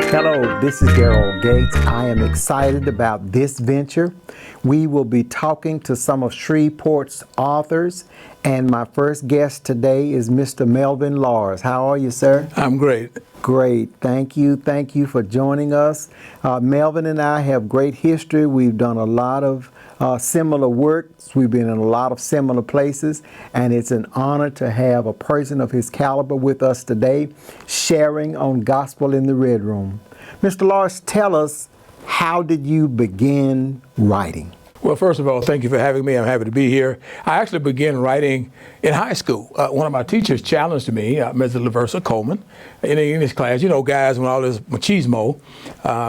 Hello, this is Darryl Gates. I am excited about this venture. We will be talking to some of Shreveport's authors, and my first guest today is Mr. Melvin Lars. How are you, sir? I'm great. Great. Thank you. Thank you for joining us. Melvin and I have great history. We've done a lot of similar work. We've been in a lot of similar places, and it's an honor to have a person of his caliber with us today, sharing on Gospel in the Red Room. Mr. Lars, tell us, how did you begin writing? Well, first of all, thank you for having me. I'm happy to be here. I actually began writing in high school. One of my teachers challenged me, Ms. Laversa Coleman, in the English class. You know, guys, when all this machismo,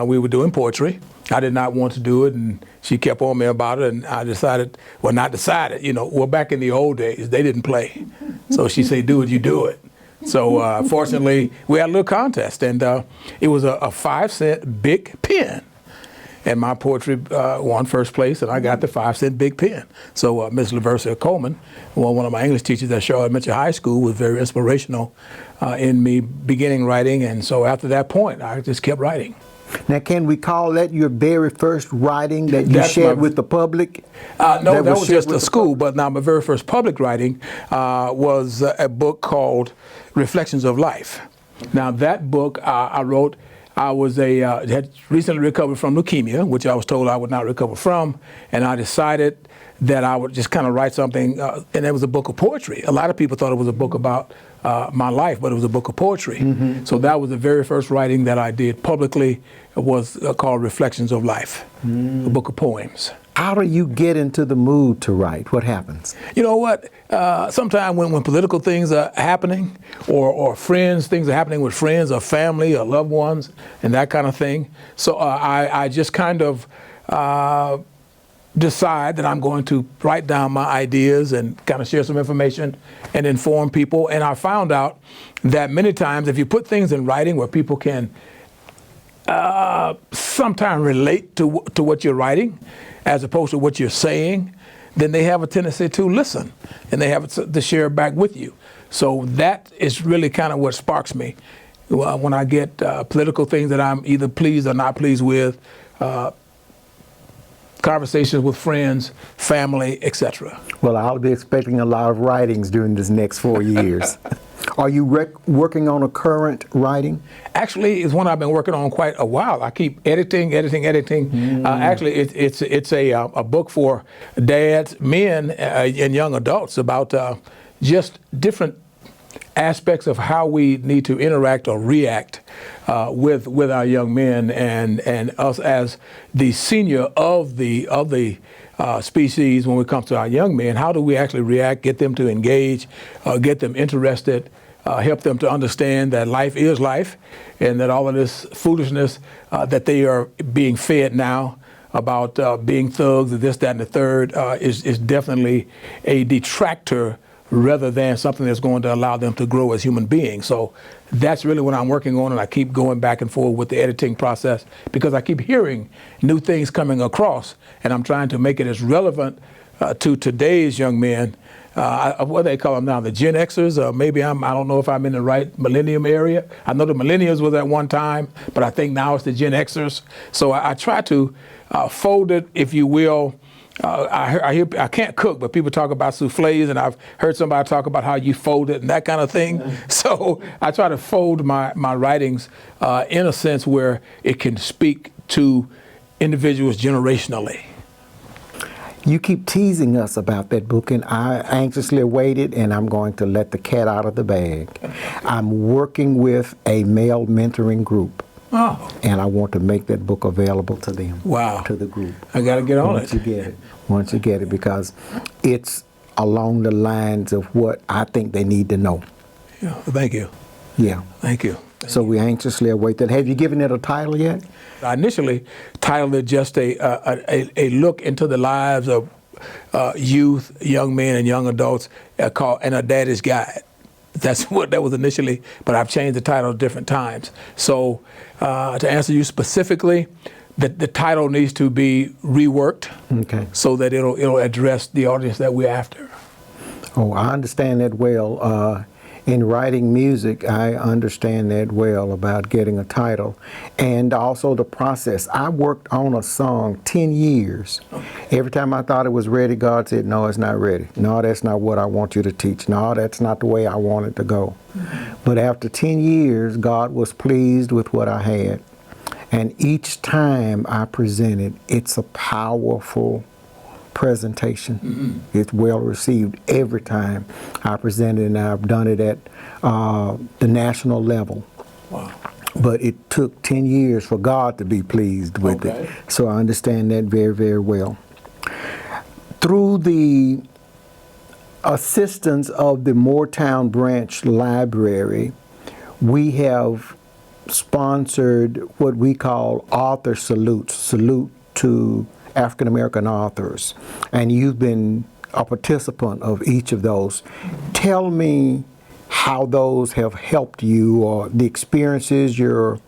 we were doing poetry. I did not want to do it, and she kept on me about it, and I decided, well, not decided, well, back in the old days, they didn't play. So she said, do it, you do it. So fortunately, we had a little contest, and it was a 5-cent big pen. And my poetry won first place, and I got the 5-cent big pen. So Ms. Laversa Coleman, one of my English teachers at Charlotte Elementary High School, was very inspirational in me beginning writing. And so after that point, I just kept writing. Now, can we call that your very first writing that you shared with the public? No, that was just a school, but now my very first public writing was a book called Reflections of Life. Now, that book I wrote, I had recently recovered from leukemia, which I was told I would not recover from, and I decided that I would just kind of write something, and it was a book of poetry. A lot of people thought it was a book about my life, but it was a book of poetry. Mm-hmm. So that was the very first writing that I did publicly. It was called Reflections of Life, a book of poems. How do you get into the mood to write? What happens? You know what? Sometimes when political things are happening, or things are happening with friends or family or loved ones, and that kind of thing. So I just kind of decide that I'm going to write down my ideas and kind of share some information and inform people. And I found out that many times if you put things in writing where people can sometimes relate to what you're writing, as opposed to what you're saying, then they have a tendency to listen, and they have to share back with you. So that is really kind of what sparks me when I get political things that I'm either pleased or not pleased with, conversations with friends, family, etc. Well, I'll be expecting a lot of writings during this next 4 years. Are you working on a current writing? Actually, it's one I've been working on quite a while. I keep editing. Actually, it's a book for dads, men, and young adults about just different aspects of how we need to interact or react with our young men and us as the senior of the species when it comes to our young men. How do we actually react, get them to engage, get them interested, help them to understand that life is life, and that all of this foolishness that they are being fed now about being thugs and this, that, and the third is definitely a detractor rather than something that's going to allow them to grow as human beings. So that's really what I'm working on, and I keep going back and forth with the editing process because I keep hearing new things coming across, and I'm trying to make it as relevant to today's young men. What they call them now, the Gen Xers, maybe I don't know if I'm in the right millennium area. I know the millennials was at one time, but I think now it's the Gen Xers. So I try to fold it, if you will. I can't cook, but people talk about souffles, and I've heard somebody talk about how you fold it and that kind of thing. So I try to fold my writings in a sense where it can speak to individuals generationally. You keep teasing us about that book, and I anxiously await it, and I'm going to let the cat out of the bag. I'm working with a male mentoring group. Oh. And I want to make that book available to them. Wow. To the group. I got to get on Once you get it. Once you get it, because it's along the lines of what I think they need to know. Yeah. Thank you. Yeah. Thank you. So we anxiously await that. Have you given it a title yet? I initially titled it just a look into the lives of youth, young men, and young adults called "And a Daddy's Guide." That's what that was initially, but I've changed the title different times. So to answer you specifically, the title needs to be reworked, okay, so that it'll address the audience that we're after. Oh, I understand that well. in writing music, I understand that well about getting a title, and also the process. I worked on a song 10 years. Every time I thought it was ready, God said, no, it's not ready. No, that's not what I want you to teach. No, that's not the way I want it to go. But after 10 years, God was pleased with what I had. And each time I presented, it's a powerful presentation. It's well received every time I present it, and I've done it at the national level. Wow. But it took 10 years for God to be pleased with it. So I understand that very, very well. Through the assistance of the Moortown Branch Library, we have sponsored what we call author salutes, salute to African American authors, and you've been a participant of each of those. Tell me how those have helped you, or the experiences, your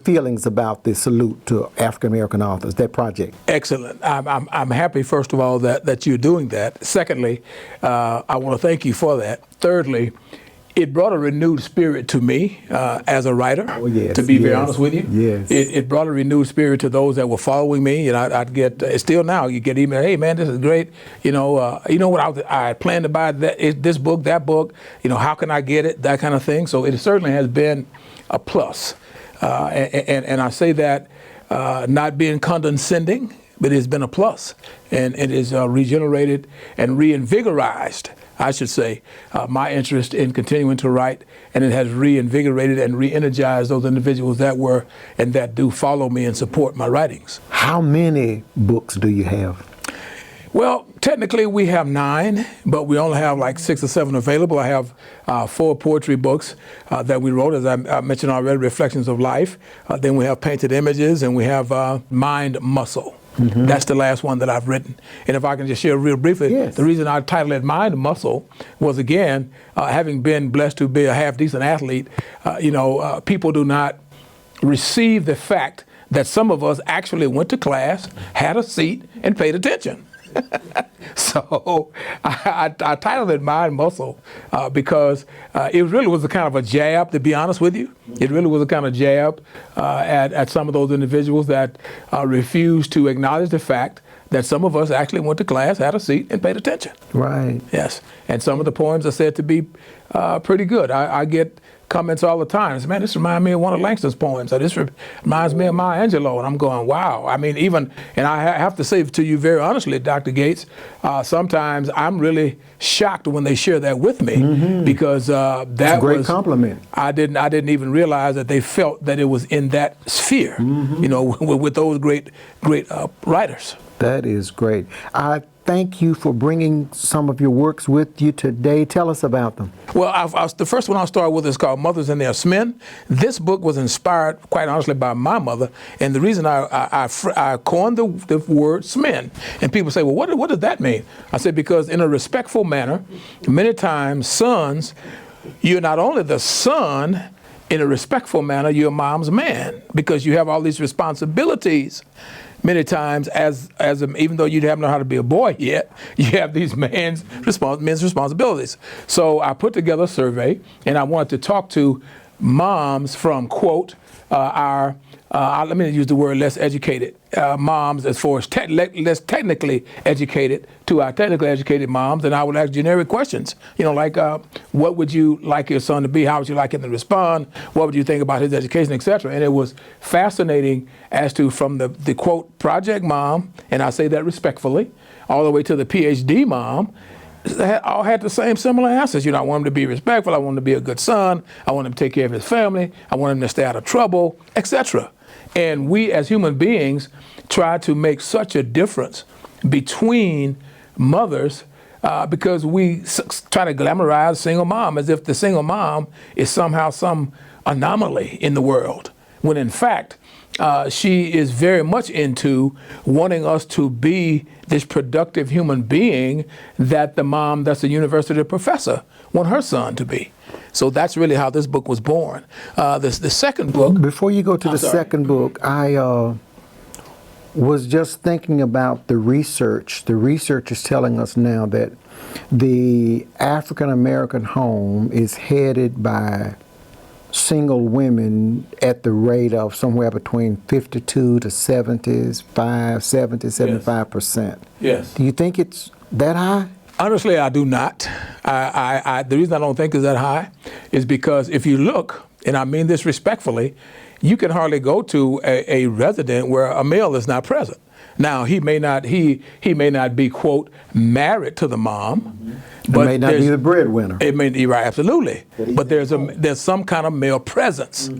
feelings about the salute to African American authors, that project. Excellent. I'm happy, first of all, that you're doing that. Secondly, I want to thank you for that. Thirdly, it brought a renewed spirit to me as a writer, to be very honest with you. Yes. It brought a renewed spirit to those that were following me, and I'd get, still now, you get email, hey man, this is great. You know what, I planned to buy this book, that book, how can I get it, that kind of thing. So it certainly has been a plus. And I say that not being condescending, but it's been a plus. And it is regenerated and reinvigorized, I should say, my interest in continuing to write, and it has reinvigorated and re-energized those individuals that were and that do follow me and support my writings. How many books do you have? Well, technically we have 9, but we only have like 6 or 7 available. I have 4 poetry books that we wrote, as I mentioned already, Reflections of Life. Then we have Painted Images, and we have Mind Muscle. That's the last one that I've written. And if I can just share real briefly, the reason I titled it Mind Muscle was, again, having been blessed to be a half-decent athlete, people do not receive the fact that some of us actually went to class, had a seat, and paid attention. So I titled it Mind Muscle because it really was a kind of a jab, to be honest with you. It really was a kind of jab at some of those individuals that refused to acknowledge the fact that some of us actually went to class, had a seat, and paid attention. Right. Yes. And some of the poems are said to be pretty good. I get comments all the time. Man, this reminds me of one of Langston's poems. This reminds me of Maya Angelou. And I'm going, wow. I mean, and I have to say to you very honestly, Dr. Gates, sometimes I'm really shocked when they share that with me, because that was a great compliment. I didn't even realize that they felt that it was in that sphere, with those great writers. That is great. I thank you for bringing some of your works with you today. Tell us about them. Well, the first one I'll start with is called Mothers and Their Smen. This book was inspired, quite honestly, by my mother. And the reason I coined the word smen. And people say, well, what does that mean? I said, because in a respectful manner, many times sons, you're not only the son, in a respectful manner, you're mom's man, because you have all these responsibilities. Many times, even though you haven't known how to be a boy yet, you have these men's responsibilities. So I put together a survey, and I wanted to talk to moms from, quote, let me use the word less educated moms, as far as less technically educated, to our technically educated moms. And I would ask generic questions, like what would you like your son to be? How would you like him to respond? What would you think about his education, etc.? And it was fascinating as to, from the quote project mom, and I say that respectfully, all the way to the PhD mom, all had the same similar answers. I want him to be respectful. I want him to be a good son. I want him to take care of his family. I want him to stay out of trouble, etc. And we as human beings try to make such a difference between mothers because we try to glamorize single mom as if the single mom is somehow some anomaly in the world, when in fact, she is very much into wanting us to be this productive human being that the mom that's a university professor want her son to be. So that's really how this book was born. The second book... Before you go to the second book, was just thinking about the research. The research is telling us now that the African American home is headed by single women at the rate of somewhere between 52 to 75%. Yes. Do you think it's that high? Honestly, I do not. The reason I don't think it's that high is because if you look, and I mean this respectfully, you can hardly go to a resident where a male is not present. Now, he may not be, quote, married to the mom, but it may not be the breadwinner. It may be right, absolutely. But there's some kind of male presence.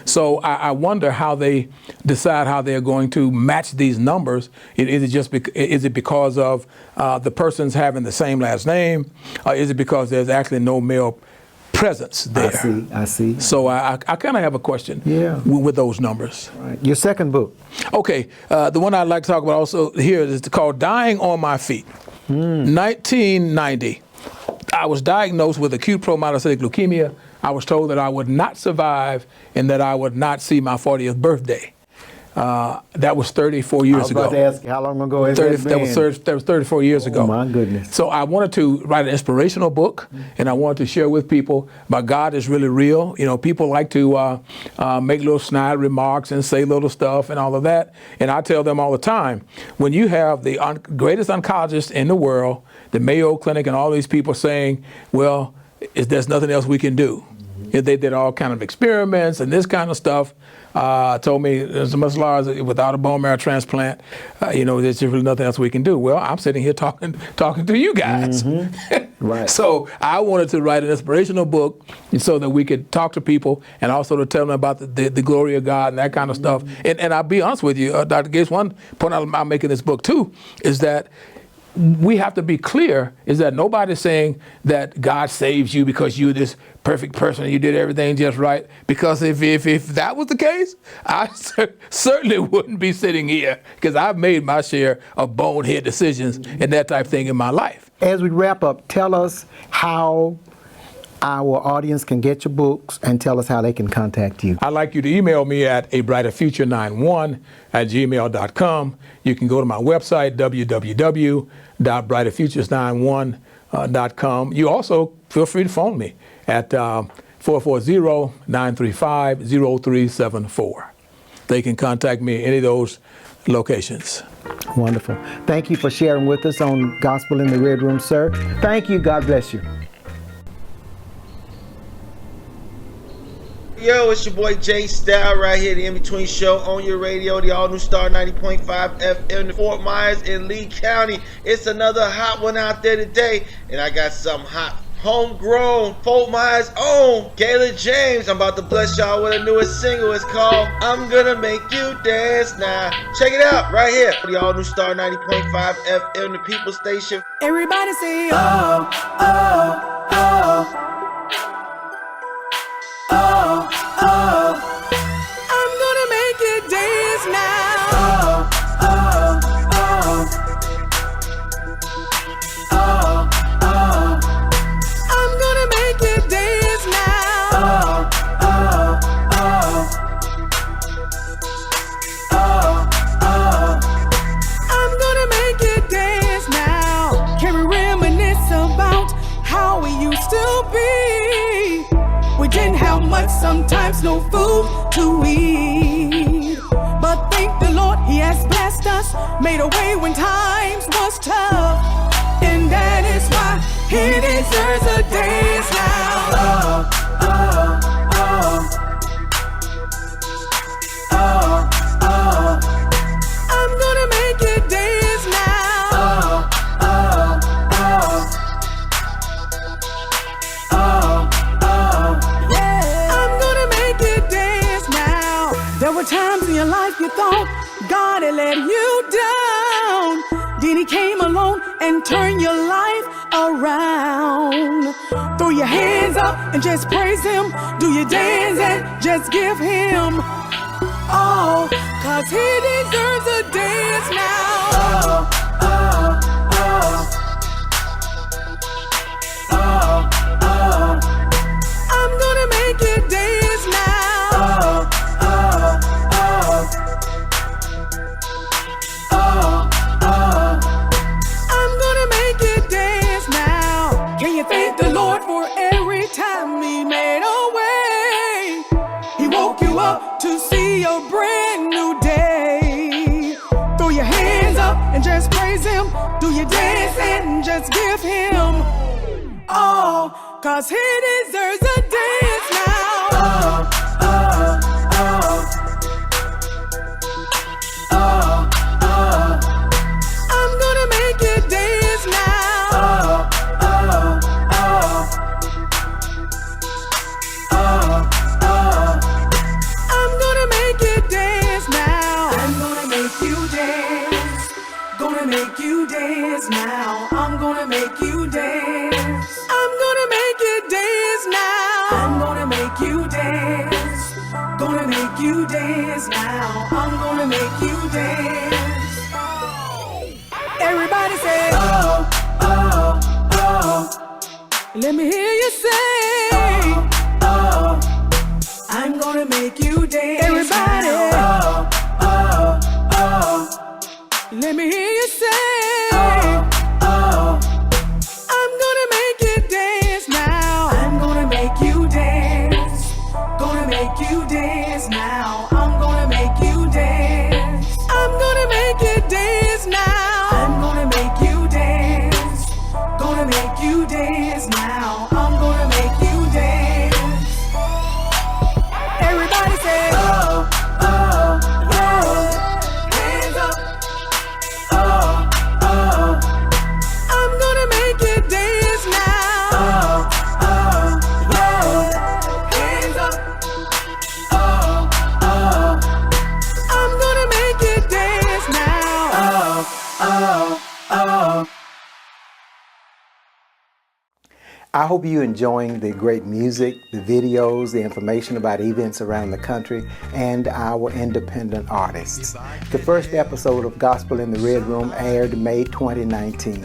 So I wonder how they decide how they're going to match these numbers. Is it because of the persons having the same last name, or is it because there's actually no male presence there? I see. So I kind of have a question with those numbers. Right. Your second book. Okay, the one I'd like to talk about also here is called Dying on My Feet. 1990, I was diagnosed with acute promyelocytic leukemia. I was told that I would not survive and that I would not see my 40th birthday. That was 34 years ago. I was about to ask you, how long ago has that been? That was 34 years ago. Oh, my goodness. So I wanted to write an inspirational book, and I wanted to share with people about God is really real. You know, people like to make little snide remarks and say little stuff and all of that. And I tell them all the time, when you have the greatest oncologist in the world, the Mayo Clinic and all these people saying, well, there's nothing else we can do. They did all kind of experiments and this kind of stuff. Told me there's much larger without a bone marrow transplant. There's just really nothing else we can do. Well, I'm sitting here talking to you guys. Right. So I wanted to write an inspirational book so that we could talk to people and also to tell them about the glory of God and that kind of stuff. And I'll be honest with you, Dr. Gates, one point I'm making this book too is that we have to be clear is that nobody's saying that God saves you because you're this perfect person and you did everything just right. Because if that was the case, I certainly wouldn't be sitting here because I've made my share of bonehead decisions and that type of thing in my life. As we wrap up, tell us how our audience can get your books and tell us how they can contact you. I'd like you to email me at abrighterfuture91@gmail.com. You can go to my website, www.brighterfutures91.com. You also feel free to phone me at 440-935-0374. They can contact me at any of those locations. Wonderful. Thank you for sharing with us on Gospel in the Red Room, sir. Thank you. God bless you. Yo, it's your boy Jay Style right here, the In-Between Show on your radio, the all-new Star 90.5 FM in Fort Myers in Lee County. It's another hot one out there today, and I got some hot, homegrown, Fort Myers own Kayla James. I'm about to bless y'all with a newest single. It's called I'm Gonna Make You Dance Now. Check it out right here, the all-new Star 90.5 FM, the People Station. Everybody say, oh, oh, oh. Oh, oh, I'm gonna make you dance now. Oh, oh, oh. Oh, oh. I'm gonna make you dance now. Oh, oh, oh. Oh, oh. I'm gonna make you dance now. Can we reminisce about how we used to be? We didn't have much, sometimes no food to eat. But thank the Lord, He has blessed us, made a way when times was tough. And that is why He deserves a dance now. Oh, oh, oh. Oh, oh. I'm gonna make you dance now. Oh, oh, oh. Oh, oh. There were times in your life you thought God had let you down. Then He came along and turned your life around. Throw your hands up and just praise Him. Do your dance and just give Him all, 'cause He deserves a dance now. Oh, oh, oh. Oh, oh. I'm gonna make you dance now. Oh, oh, oh. up to see a brand new day. Throw your hands up and just praise him. Do your dance and just give him all, 'cause he deserves a dance now. Oh, oh, oh. Oh, oh. I'm gonna make you dance now. Oh, oh, oh. Oh, oh. I'm gonna make you dance now. I'm gonna make you dance. Gonna make you dance now. I'm gonna make you dance. I'm gonna make you dance now. I'm gonna make you dance. Gonna make you dance now. I'm gonna make you dance. Everybody say, oh, oh, oh. Let me hear you say, oh, oh. I'm gonna make you dance. Everybody, now. Oh, oh, oh. Let me hear you say, oh, oh. I'm gonna make you dance now. I'm gonna make you dance. Gonna make you dance now. I'm gonna make you dance. I'm gonna make you dance now. I'm gonna make you dance. Gonna make you dance now. I'm gonna make you dance. Everybody say, oh, oh, oh. Hands up. Oh, oh. I'm gonna make you dance now. Oh, oh, oh. Hands up. Oh, oh. I'm gonna make you dance now. Oh, oh, oh. I hope you're enjoying the great music, the videos, the information about events around the country, and our independent artists. The first episode of Gospel in the Red Room aired May 2019.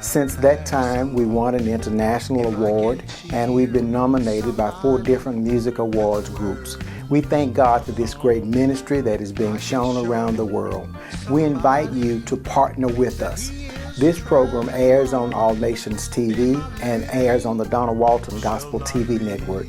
Since that time, we won an international award, and we've been nominated by 4 different music awards groups. We thank God for this great ministry that is being shown around the world. We invite you to partner with us. This program airs on All Nations TV and airs on the Donna Walton Gospel TV network.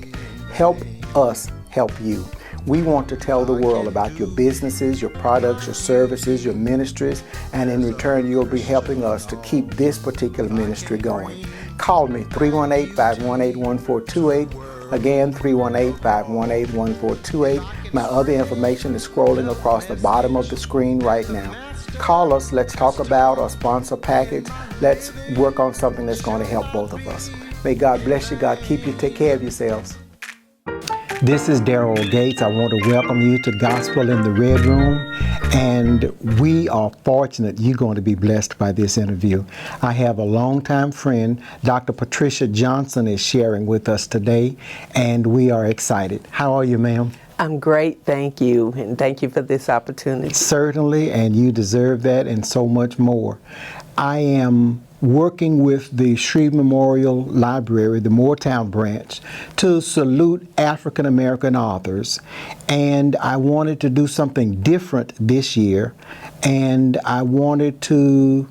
Help us help you. We want to tell the world about your businesses, your products, your services, your ministries, and in return you'll be helping us to keep this particular ministry going. Call me, 318-518-1428. Again, 318-518-1428. My other information is scrolling across the bottom of the screen right now. Call us, let's talk about a sponsor package. Let's work on something that's going to help both of us. May God bless you, God keep you, take care of yourselves. This is Darryl Gates. I want to welcome you to Gospel in the Red Room, and we are fortunate you're going to be blessed by this interview. I have a longtime friend, Dr. Patricia Johnson, is sharing with us today, and we are excited. How are you, ma'am? I'm great, thank you, and thank you for this opportunity. Certainly, and you deserve that and so much more. I am working with the Shreve Memorial Library, the Moortown branch, to salute African American authors, and I wanted to do something different this year, and I wanted to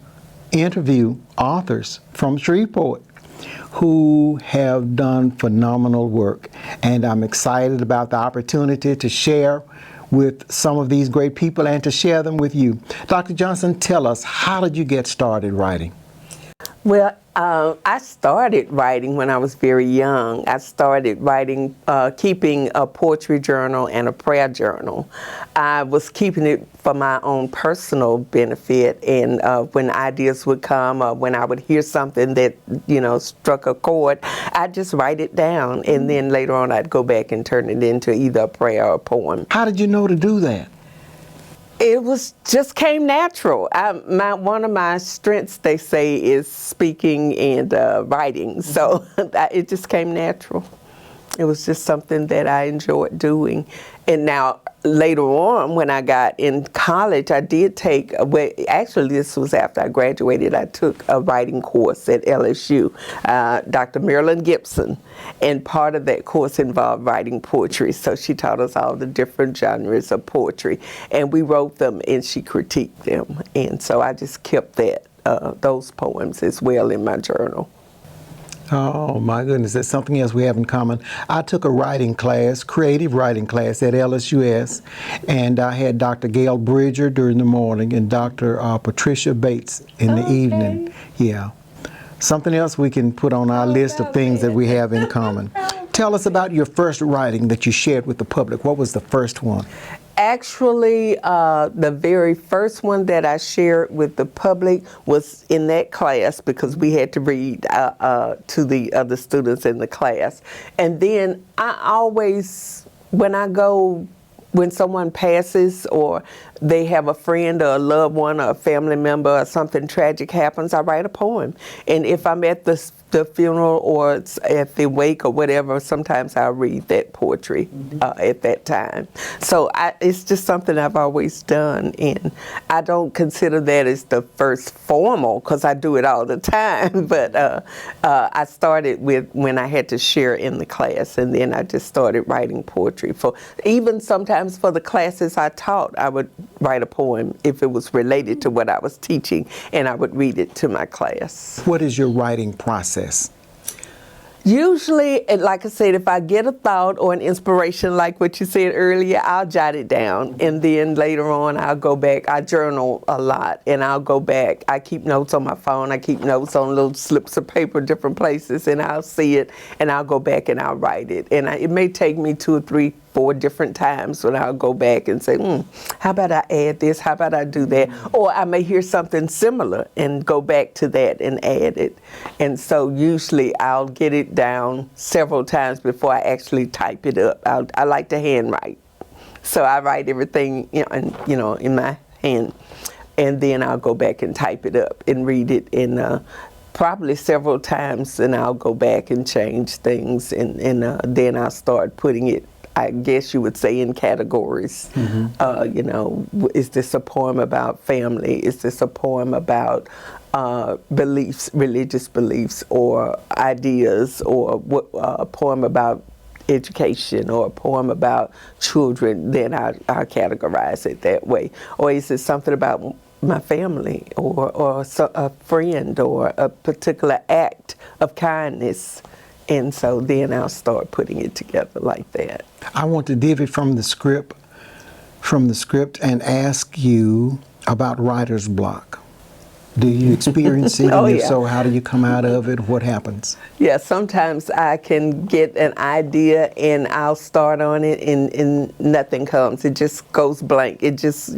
interview authors from Shreveport who have done phenomenal work, and I'm excited about the opportunity to share with some of these great people and to share them with you. Dr. Johnson, tell us, how did you get started writing? Well, I started writing when I was very young. I started writing, keeping a poetry journal and a prayer journal. I was keeping it for my own personal benefit, and when ideas would come, or when I would hear something that, struck a chord, I'd just write it down, and then later on I'd go back and turn it into either a prayer or a poem. How did you know to do that? It just came natural. One of my strengths, they say, is speaking and writing. So it just came natural. It was just something that I enjoyed doing. And now, later on, when I got in college, I did take, actually this was after I graduated, I took a writing course at LSU, Dr. Marilyn Gibson, and part of that course involved writing poetry. So she taught us all the different genres of poetry, and we wrote them and she critiqued them. And so I just kept those poems as well in my journal. Oh my goodness, that's something else we have in common. I took a writing class, creative writing class at LSUS, and I had Dr. Gail Bridger during the morning and Dr. Patricia Bates in the evening. Yeah. Something else we can put on our list of things that we have in common. Tell us about your first writing that you shared with the public. What was the first one? Actually, the very first one that I shared with the public was in that class because we had to read to the other students in the class. And then I always, when someone passes or they have a friend or a loved one or a family member or something tragic happens, I write a poem. And if I'm at the funeral or at the wake or whatever, sometimes I'll read that poetry at that time. So it's just something I've always done, and I don't consider that as the first formal, because I do it all the time, but I started with when I had to share in the class, and then I just started writing poetry. Even sometimes for the classes I taught, I would write a poem if it was related to what I was teaching, and I would read it to my class. What is your writing process? Usually, like I said, if I get a thought or an inspiration, like what you said earlier, I'll jot it down. And then later on, I'll go back. I journal a lot, and I'll go back. I keep notes on my phone. I keep notes on little slips of paper, different places, and I'll see it, and I'll go back and I'll write it. And it may take me 2 or 3, 4 different times when I'll go back and say, how about I add this? How about I do that? Or I may hear something similar and go back to that and add it. And so usually I'll get it down several times before I actually type it up. I like to handwrite. So I write everything in my hand. And then I'll go back and type it up and read it in probably several times, and I'll go back and change things, and then I'll start putting it, I guess you would say, in categories. Is this a poem about family? Is this a poem about beliefs, religious beliefs, or ideas, or a poem about education, or a poem about children? Then I categorize it that way. Or is it something about my family, or a friend, or a particular act of kindness? And so then I'll start putting it together like that. I want to divvy from the script and ask you about writer's block. Do you experience it? Oh, and if yeah. so, how do you come out of it? What happens? Yeah, sometimes I can get an idea and I'll start on it and nothing comes. It just goes blank. It just,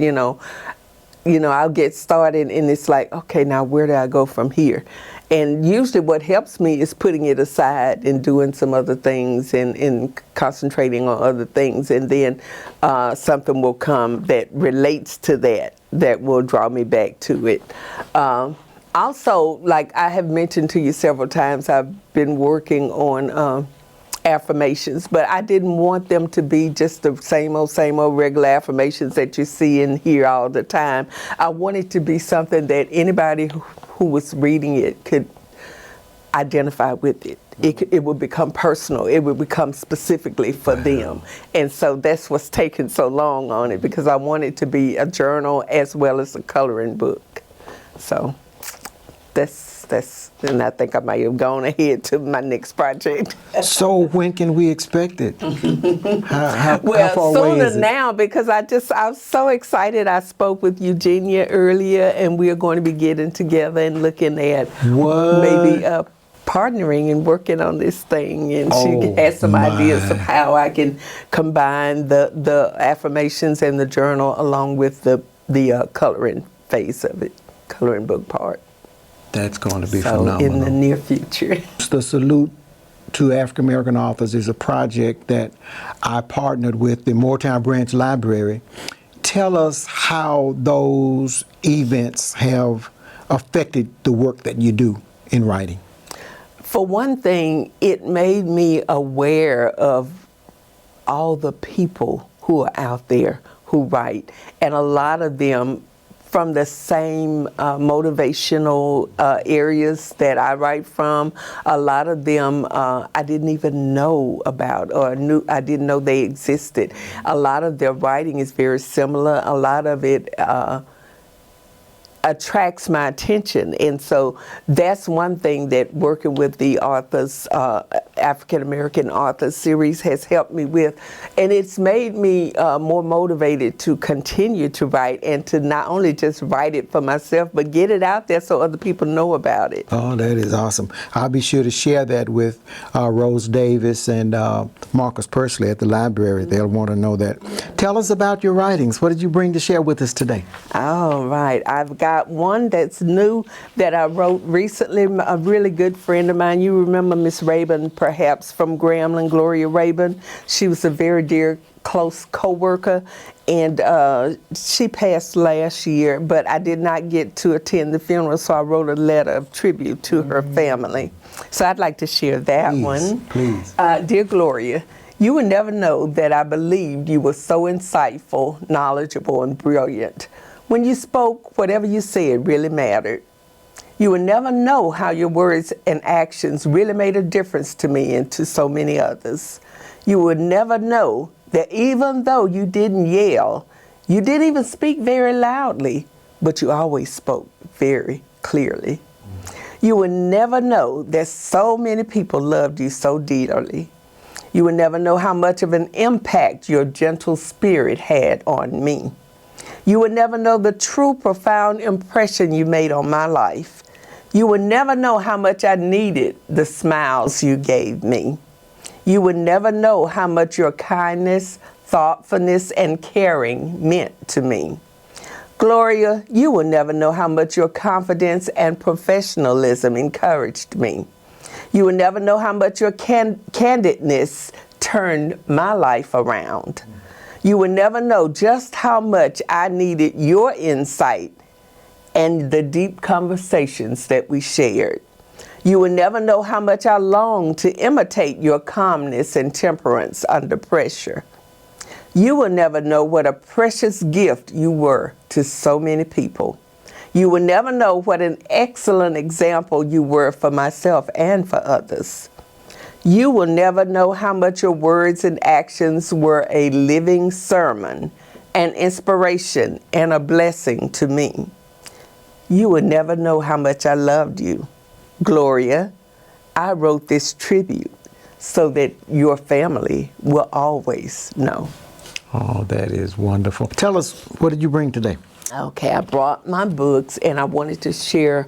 I'll get started and it's like, okay, now where do I go from here? And usually what helps me is putting it aside and doing some other things and concentrating on other things. And then something will come that relates to that will draw me back to it. Also, like I have mentioned to you several times, I've been working on affirmations, but I didn't want them to be just the same old regular affirmations that you see and hear all the time. I wanted to be something that anybody who was reading it could identify with it. It would become personal. It would become specifically for them. And so that's what's taken so long on it, because I want it to be a journal as well as a coloring book. So and I think I might have gone ahead to my next project. So when can we expect it? How Well, far away sooner is it? now, because I was so excited. I spoke with Eugenia earlier, and we are going to be getting together and looking at What? maybe partnering and working on this thing. And she has some ideas of how I can combine the affirmations and the journal along with the coloring phase of it, coloring book part. That's going to be So phenomenal. in the near future. The Salute to African American Authors is a project that I partnered with the Moortown Branch Library. Tell us how those events have affected the work that you do in writing. For one thing, it made me aware of all the people who are out there who write, and a lot of them from the same motivational areas that I write from. A lot of them I didn't even know about, or I didn't know they existed. A lot of their writing is very similar. A lot of it attracts my attention. And so that's one thing that working with the authors, African American authors series has helped me with. And it's made me more motivated to continue to write and to not only just write it for myself, but get it out there so other people know about it. Oh, that is awesome. I'll be sure to share that with Rose Davis and Marcus Pursley at the library. They'll want to know that. Tell us about your writings. What did you bring to share with us today? All right. I've got one that's new that I wrote recently. A really good friend of mine. You remember Miss Rabin, perhaps, from Grambling, Gloria Rabin. She was a very dear, close co-worker, and she passed last year, but I did not get to attend the funeral, so I wrote a letter of tribute to her family. So I'd like to share that one. Please. Dear Gloria, you would never know that I believed you were so insightful, knowledgeable, and brilliant. When you spoke, whatever you said really mattered. You would never know how your words and actions really made a difference to me and to so many others. You would never know that even though you didn't yell, you didn't even speak very loudly, but you always spoke very clearly. You would never know that so many people loved you so dearly. You would never know how much of an impact your gentle spirit had on me. You would never know the true profound impression you made on my life. You would never know how much I needed the smiles you gave me. You would never know how much your kindness, thoughtfulness, and caring meant to me. Gloria, you will never know how much your confidence and professionalism encouraged me. You will never know how much your candidness turned my life around. You will never know just how much I needed your insight and the deep conversations that we shared. You will never know how much I longed to imitate your calmness and temperance under pressure. You will never know what a precious gift you were to so many people. You will never know what an excellent example you were for myself and for others. You will never know how much your words and actions were a living sermon, an inspiration, and a blessing to me. You will never know how much I loved you. Gloria, I wrote this tribute so that your family will always know. Oh, that is wonderful. Tell us, what did you bring today? Okay, I brought my books, and I wanted to share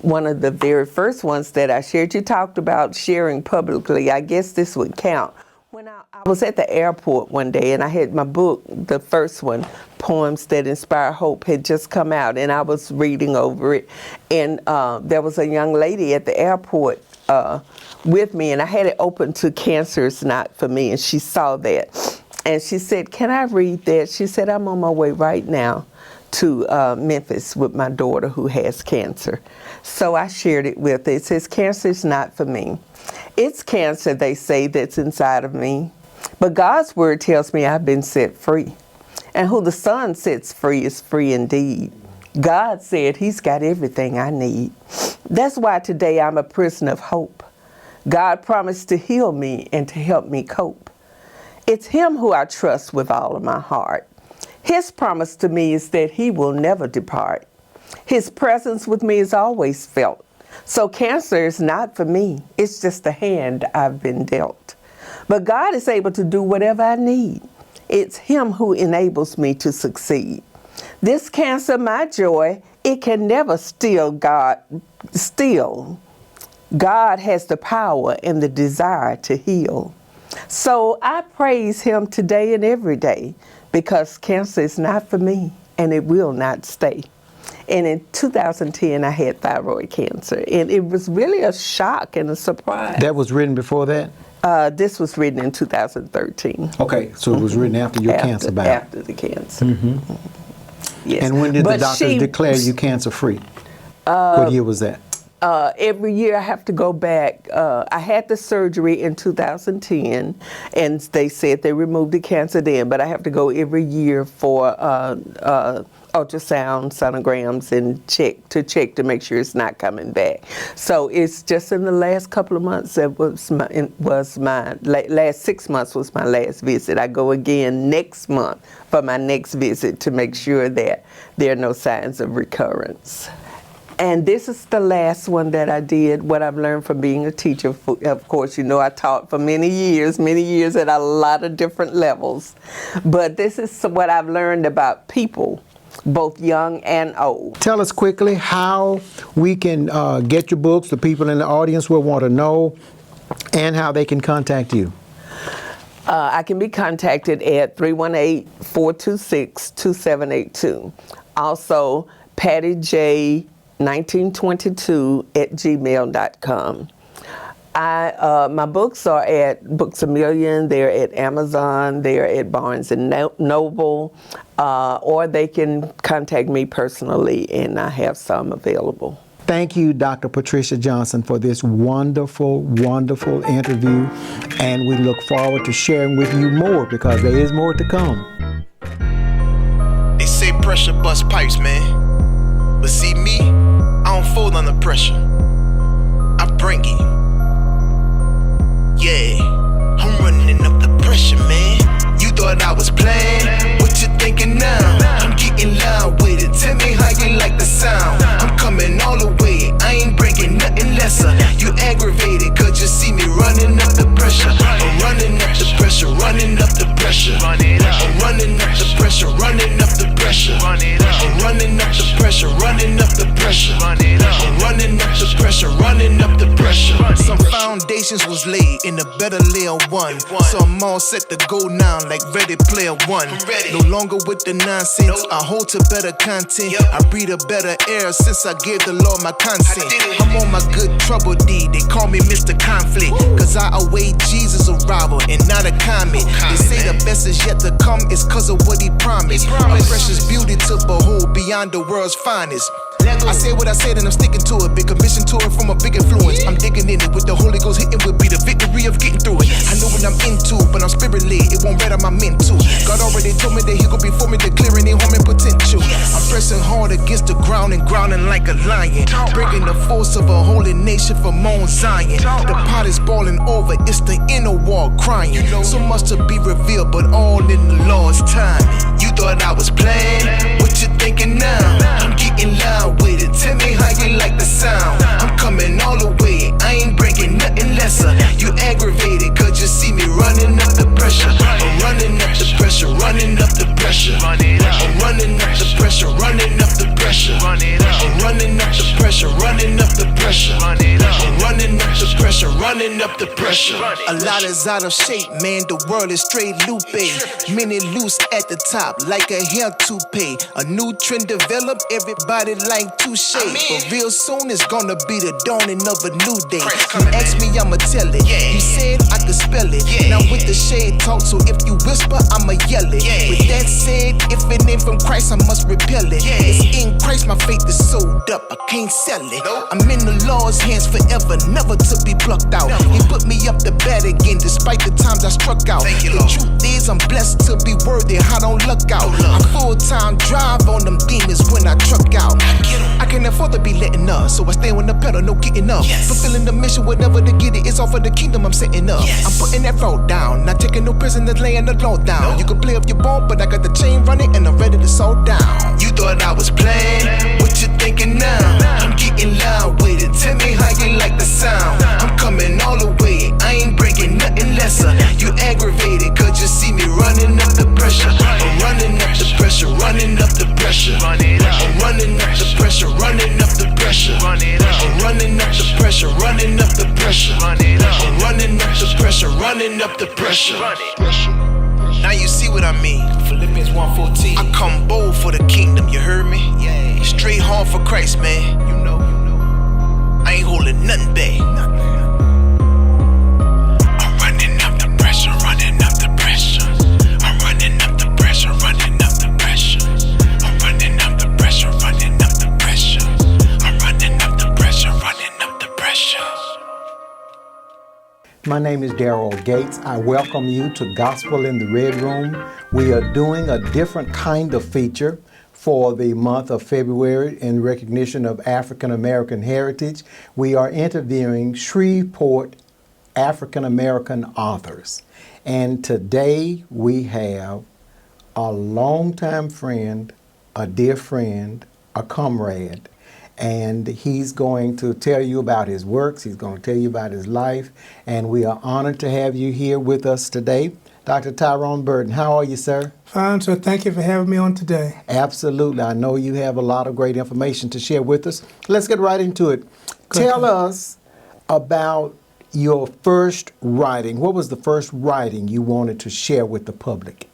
one of the very first ones that I shared. You talked about sharing publicly. I guess this would count. When I was at the airport one day, and I had my book, the first one, Poems That Inspire Hope, had just come out, and I was reading over it. And there was a young lady at the airport with me, and I had it open to Cancer Is Not For Me, and she saw that. And she said, "Can I read that?" She said, "I'm on my way right now to Memphis with my daughter who has cancer." So I shared it with her. It says, "Cancer is not for me. It's cancer, they say, that's inside of me. But God's word tells me I've been set free. And who the Son sets free is free indeed. God said He's got everything I need. That's why today I'm a prisoner of hope. God promised to heal me and to help me cope. It's Him who I trust with all of my heart. His promise to me is that He will never depart. His presence with me is always felt. So cancer is not for me. It's just a hand I've been dealt. But God is able to do whatever I need. It's Him who enables me to succeed. This cancer, my joy, it can never steal God. God has the power and the desire to heal. So I praise Him today and every day, because cancer is not for me and it will not stay. And in 2010, I had thyroid cancer, and it was really a shock and a surprise. That was written before that? This was written in 2013. Okay, so it was written after your cancer battle. After the cancer. Yes. And when did the doctors declare you cancer-free? What year was that? Every year I have to go back. I had the surgery in 2010, and they said they removed the cancer then, but I have to go every year for ultrasound, sonograms, and check to make sure it's not coming back. So it's just in the last couple of months that was my last 6 months was my last visit. I go again next month for my next visit to make sure that there are no signs of recurrence. And this is the last one that I did, what I've learned from being a teacher. Of course, you know I taught for many years at a lot of different levels. But this is what I've learned about people, both young and old. Tell us quickly how we can get your books. The people in the audience will want to know, and how they can contact you. I can be contacted at 318-426-2782. Also, Patty J. 1922 at gmail.com. My books are at Books A Million, they're at Amazon, they're at Barnes & Noble, or they can contact me personally, and I have some available. Thank you, Dr. Patricia Johnson, for this wonderful, wonderful interview, and we look forward to sharing with you more, because there is more to come. They say pressure bust pipes, man. But see me, I don't fold under pressure. I bring it. Yeah, I'm running up the pressure, man. You thought I was playing, what you thinking now? I'm getting loud with it, tell me how you like the sound. I'm coming all the way, I ain't bringing nothing lesser. You aggravated, cause you see me running up the pressure. I'm running up the pressure, running up the pressure. I'm running up the pressure, running up the pressure. I'm running up the pressure, running up the pressure. I'm running up the pressure, running up the pressure. Some foundations was laid in a better layer one. So I'm all set to go now like Ready Player One. No longer with the nonsense, I hold to better content. I breathe a better air since I gave the Lord my consent. I'm on my good trouble D, they call me Mr. Conflict, cause I await Jesus' arrival and not a comment. They say the best is yet to come, it's cause of what he promised. My precious beauty to behold beyond the world's finest. I say what I said and I'm sticking to it. Big commission to it from a big influence. I'm digging in it with the Holy Ghost hitting will be the victory of getting through it. I know what I'm into, but I'm spirit led. It won't matter my mental. God already told me that he gon' be for me, declaring their home and potential. I'm pressing hard against the ground and growling like a lion, breaking the force of a holy nation from Mount Zion. The pot is boiling over, it's the inner wall crying. So much to be revealed, but all in the Lord's time. You thought I was playing, what you thinking now? I'm getting loud with it, tell me how you like the sound. I'm coming all the way, I ain't bringing nothing lesser. You aggravated, cause you see me running up the pressure. I'm running up the pressure, running up the pressure. I'm running up the pressure, running up the pressure. I'm running up the pressure, running up the pressure. I'm running up the pressure, running up the pressure. A lot is out of shape, man, the world is straight loop. Many loose at the top, like a hair toupee. A new trend developed, everybody like touche. But real soon it's gonna be the dawning of a new day. You ask me, I'ma tell it. You said I could spell it. Now with the shade talk, so if you whisper, I'ma yell it. With that said, if it ain't from Christ, I must repel it. It's in Christ, my faith is sold up, I can't sell it. I'm in the Lord's hands forever, never to be plucked out. He put me up the bat again, despite the times I struck out. The truth is, I'm blessed to be worthy, I don't luck out. I'm full-time drive on them demons when I truck out. I can't afford to be letting up, so I stay on the pedal, no getting up. Fulfilling the mission, whatever to get it, it's all for the kingdom I'm setting up. I'm putting that road down, not taking no prisoners, laying the law down. You can play up your bone, but I got the chain running and I'm ready to slow down. You thought I was playing, what you thinking now? I'm getting loud with it, tell me how you like the sound. I'm coming all the way, I ain't bringing nothing lesser. You aggravated, cause you see me running up the pressure. I'm running up the pressure, running up the pressure. I'm running up the pressure, running up the pressure. I'm running up the pressure, running up the pressure. I'm running up the pressure, running up the pressure. Now you see what I mean. Philippians 1:14. I come bold for the kingdom, you heard me? Straight hard for Christ, man. You know. I ain't holding nothing back. I'm running up the pressure, running up the pressure. I'm running up the pressure, running up the pressure. I'm running up the pressure, running up the pressure. I'm running up the pressure, running up the pressure. My name is Darryl Gates. I welcome you to Gospel in the Red Room. We are doing a different kind of feature for the month of February in recognition of African American heritage. We are interviewing Shreveport African American authors. And today we have a longtime friend, a dear friend, a comrade. And he's going to tell you about his works. He's going to tell you about his life. And we are honored to have you here with us today. Dr. Tyrone Burton, how are you, sir? Fine, sir. Thank you for having me on today. Absolutely. I know you have a lot of great information to share with us. Let's get right into it. Tell us about your first writing. What was the first writing you wanted to share with the public?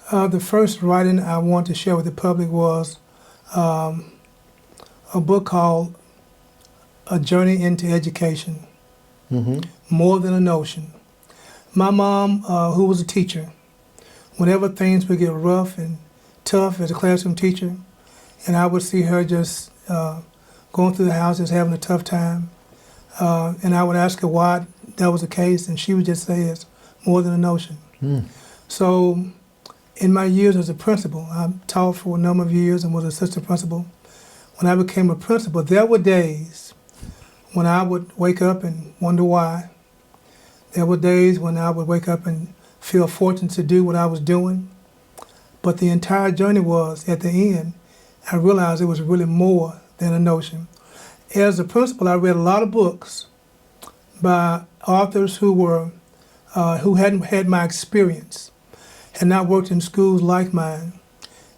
The first writing I want to share with the public was a book called A Journey into Education, More Than a Notion. My mom, who was a teacher, whenever things would get rough and tough as a classroom teacher, and I would see her just going through the houses having a tough time, and I would ask her why that was the case, and she would just say it's more than a notion. So in my years as a principal, I taught for a number of years and was assistant principal. When I became a principal, there were days when I would wake up and wonder why. There were days when I would wake up and feel fortunate to do what I was doing. But the entire journey was, at the end, I realized it was really more than a notion. As a principal, I read a lot of books by authors who hadn't had my experience, had not worked in schools like mine,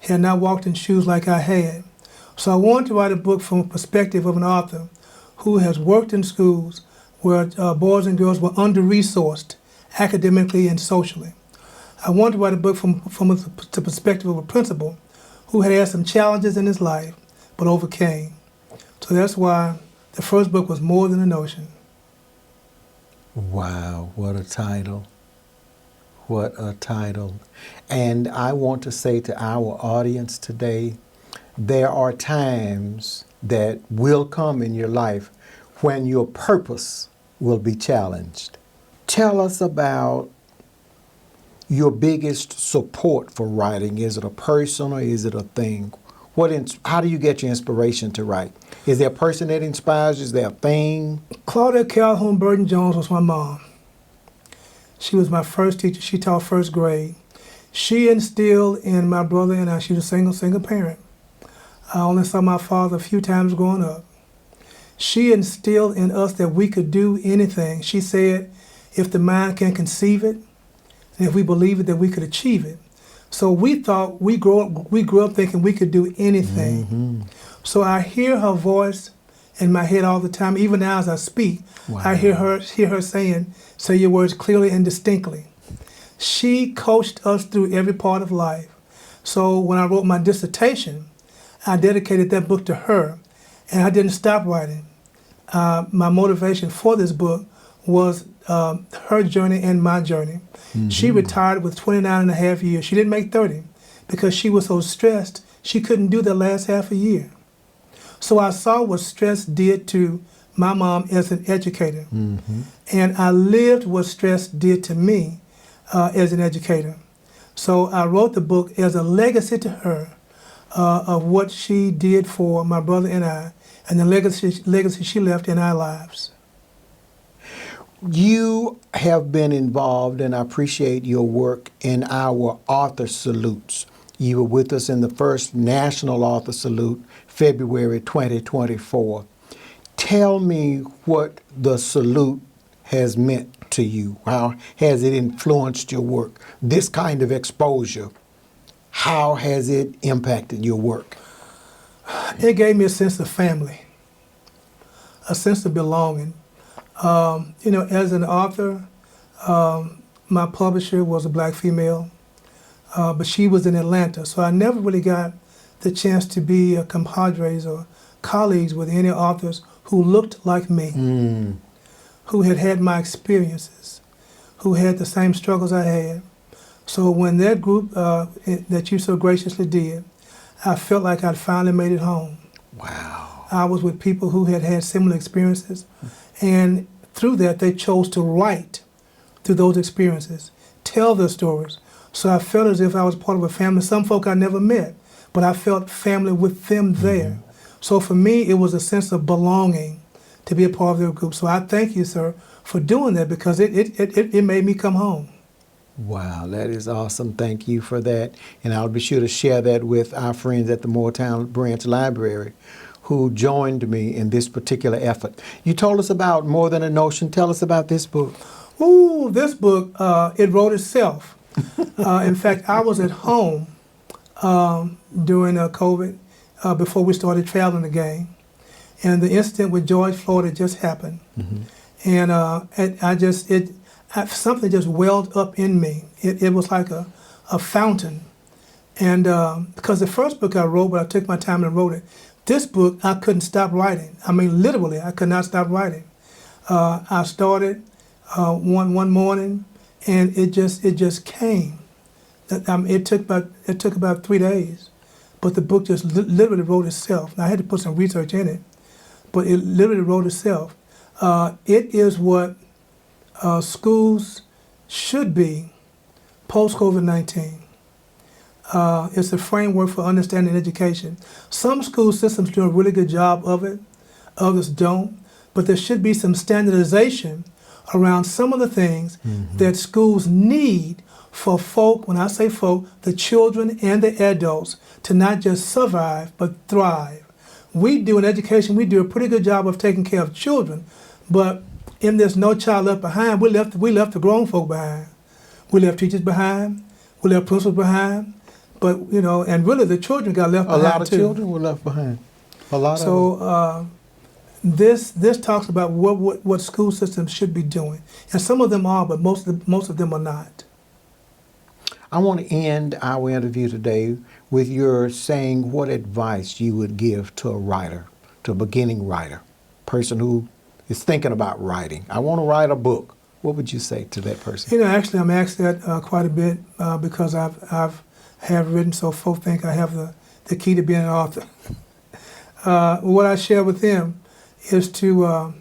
had not walked in shoes like I had. So I wanted to write a book from a perspective of an author who has worked in schools where boys and girls were under-resourced academically and socially. I wanted to write a book from the perspective of a principal who had some challenges in his life but overcame. So that's why the first book was More Than a Notion. Wow, what a title. What a title. And I want to say to our audience today, there are times that will come in your life when your purpose will be challenged. Tell us about your biggest support for writing. Is it a person or is it a thing? How do you get your inspiration to write? Is there a person that inspires you? Is there a thing? Claudia Calhoun Burton Jones was my mom. She was my first teacher. She taught first grade. She instilled in my brother and I, she was a single parent. I only saw my father a few times growing up. She instilled in us that we could do anything. She said, if the mind can conceive it, and if we believe it, that we could achieve it. So we thought, we grew up thinking we could do anything. So I hear her voice in my head all the time. Even now as I speak, I hear her saying, say your words clearly and distinctly. She coached us through every part of life. So when I wrote my dissertation, I dedicated that book to her, and I didn't stop writing. My motivation for this book was her journey and my journey. She retired with 29 and a half years. She didn't make 30 because she was so stressed she couldn't do the last half a year. So I saw what stress did to my mom as an educator. And I lived what stress did to me as an educator. So I wrote the book as a legacy to her of what she did for my brother and I, and the legacy she left in our lives. You have been involved, and I appreciate your work, in our author salutes. You were with us in the first National Author Salute, February 2024. Tell me what the salute has meant to you. How has it influenced your work? This kind of exposure, how has it impacted your work? It gave me a sense of family, a sense of belonging. As an author, my publisher was a black female, but she was in Atlanta, so I never really got the chance to be compadres or colleagues with any authors who looked like me, who had had my experiences, who had the same struggles I had. So when that group that you so graciously did, I felt like I'd finally made it home. Wow. I was with people who had had similar experiences, and through that they chose to write through those experiences, tell their stories. So I felt as if I was part of a family, some folk I never met, but I felt family with them there. So for me, it was a sense of belonging to be a part of their group. So I thank you, sir, for doing that, because it made me come home. Wow, that is awesome. Thank you for that. And I'll be sure to share that with our friends at the Moortown Branch Library who joined me in this particular effort. You told us about More Than a Notion. Tell us about this book. Ooh, this book, it wrote itself. In fact, I was at home during COVID, before we started traveling again. And the incident with George Floyd had just happened. And something just welled up in me. It was like a fountain. And because the first book I wrote, but I took my time and wrote it. This book, I couldn't stop writing. I mean, literally, I could not stop writing. I started one morning, and it just came. It took about 3 days, but the book just literally wrote itself. Now, I had to put some research in it, but it literally wrote itself. It is what schools should be post-COVID-19. It's a framework for understanding education. Some school systems do a really good job of it, others don't, but there should be some standardization around some of the things that schools need for folk, when I say folk, the children and the adults, to not just survive, but thrive. We do in education, we do a pretty good job of taking care of children, but in this No Child Left Behind, we left the grown folk behind. We left teachers behind, we left principals behind, but, and really the children got left behind too. A lot of children were left behind. A lot of them. So this talks about what school systems should be doing. And some of them are, but most of them are not. I want to end our interview today with your saying what advice you would give to a writer, to a beginning writer, person who is thinking about writing. I want to write a book. What would you say to that person? Actually, I'm asked that quite a bit because have written, so folks think I have the key to being an author. What I share with them is to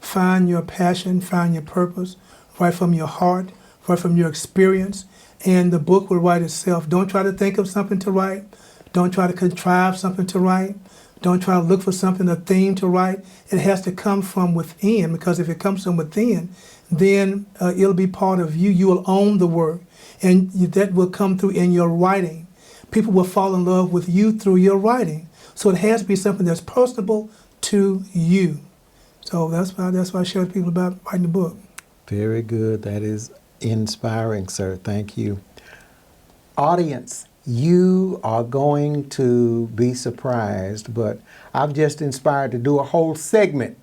find your passion, find your purpose, write from your heart, write from your experience, and the book will write itself. Don't try to think of something to write. Don't try to contrive something to write. Don't try to look for something, a theme to write. It has to come from within, because if it comes from within, then it'll be part of you. You will own the work, and that will come through in your writing. People will fall in love with you through your writing. So it has to be something that's personable to you. So that's why I share with people about writing a book. Very good. That is inspiring, sir. Thank you. Audience, you are going to be surprised, but I've just inspired to do a whole segment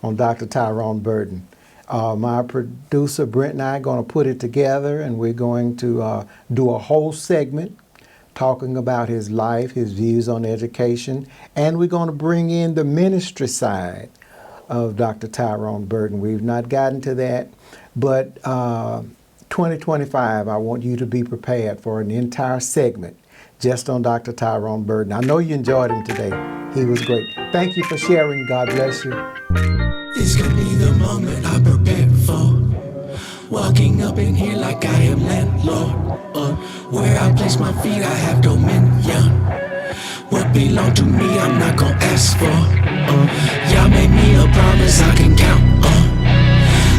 on Dr. Tyrone Burden. My producer, Brent, and I are going to put it together, and we're going to do a whole segment talking about his life, his views on education, and we're going to bring in the ministry side of Dr. Tyrone Burden. We've not gotten to that, but 2025, I want you to be prepared for an entire segment just on Dr. Tyrone Burden. I know you enjoyed him today. He was great. Thank you for sharing. God bless you. This could be the moment I prepared for. Walking up in here like I am landlord. Where I place my feet, I have dominion. What belong to me, I'm not gonna ask for. Y'all made me a promise I can count on.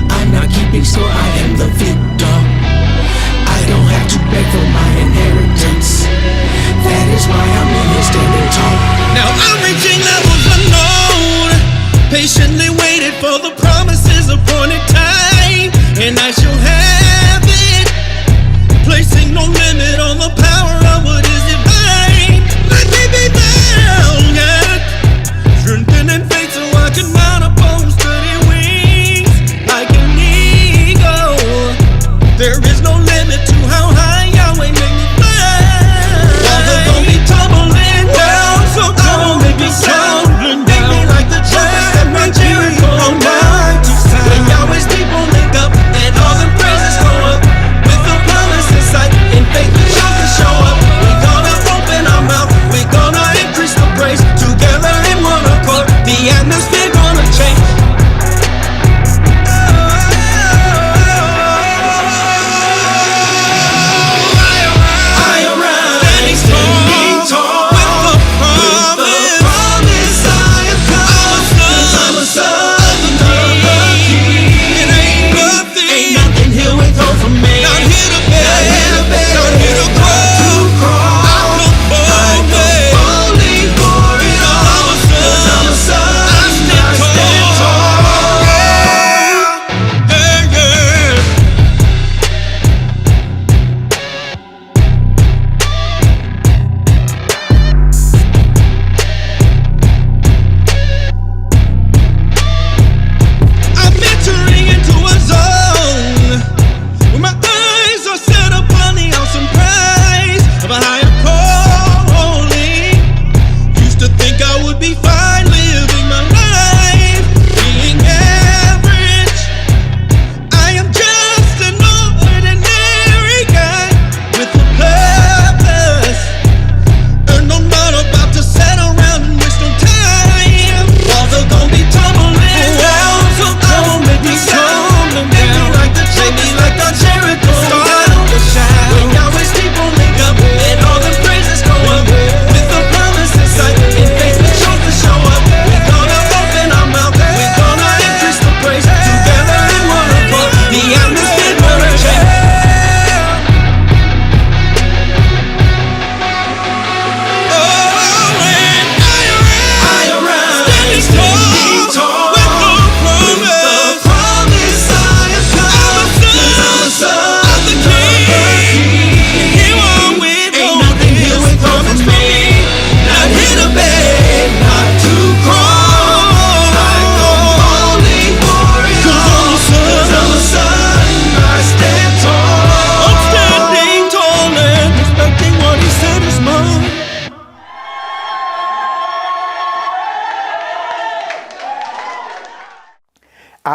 I'm not keeping score, I am the victor. I don't have to beg for my inheritance. That is why I'm in here standing tall. Now I'm reaching levels unknown. Patiently waited for the promises appointed time, and I shall have it. Placing no limit on the power of what is divine. Let me be bound, strengthening faith so I can mount upon sturdy wings like an eagle. There is no limit to how high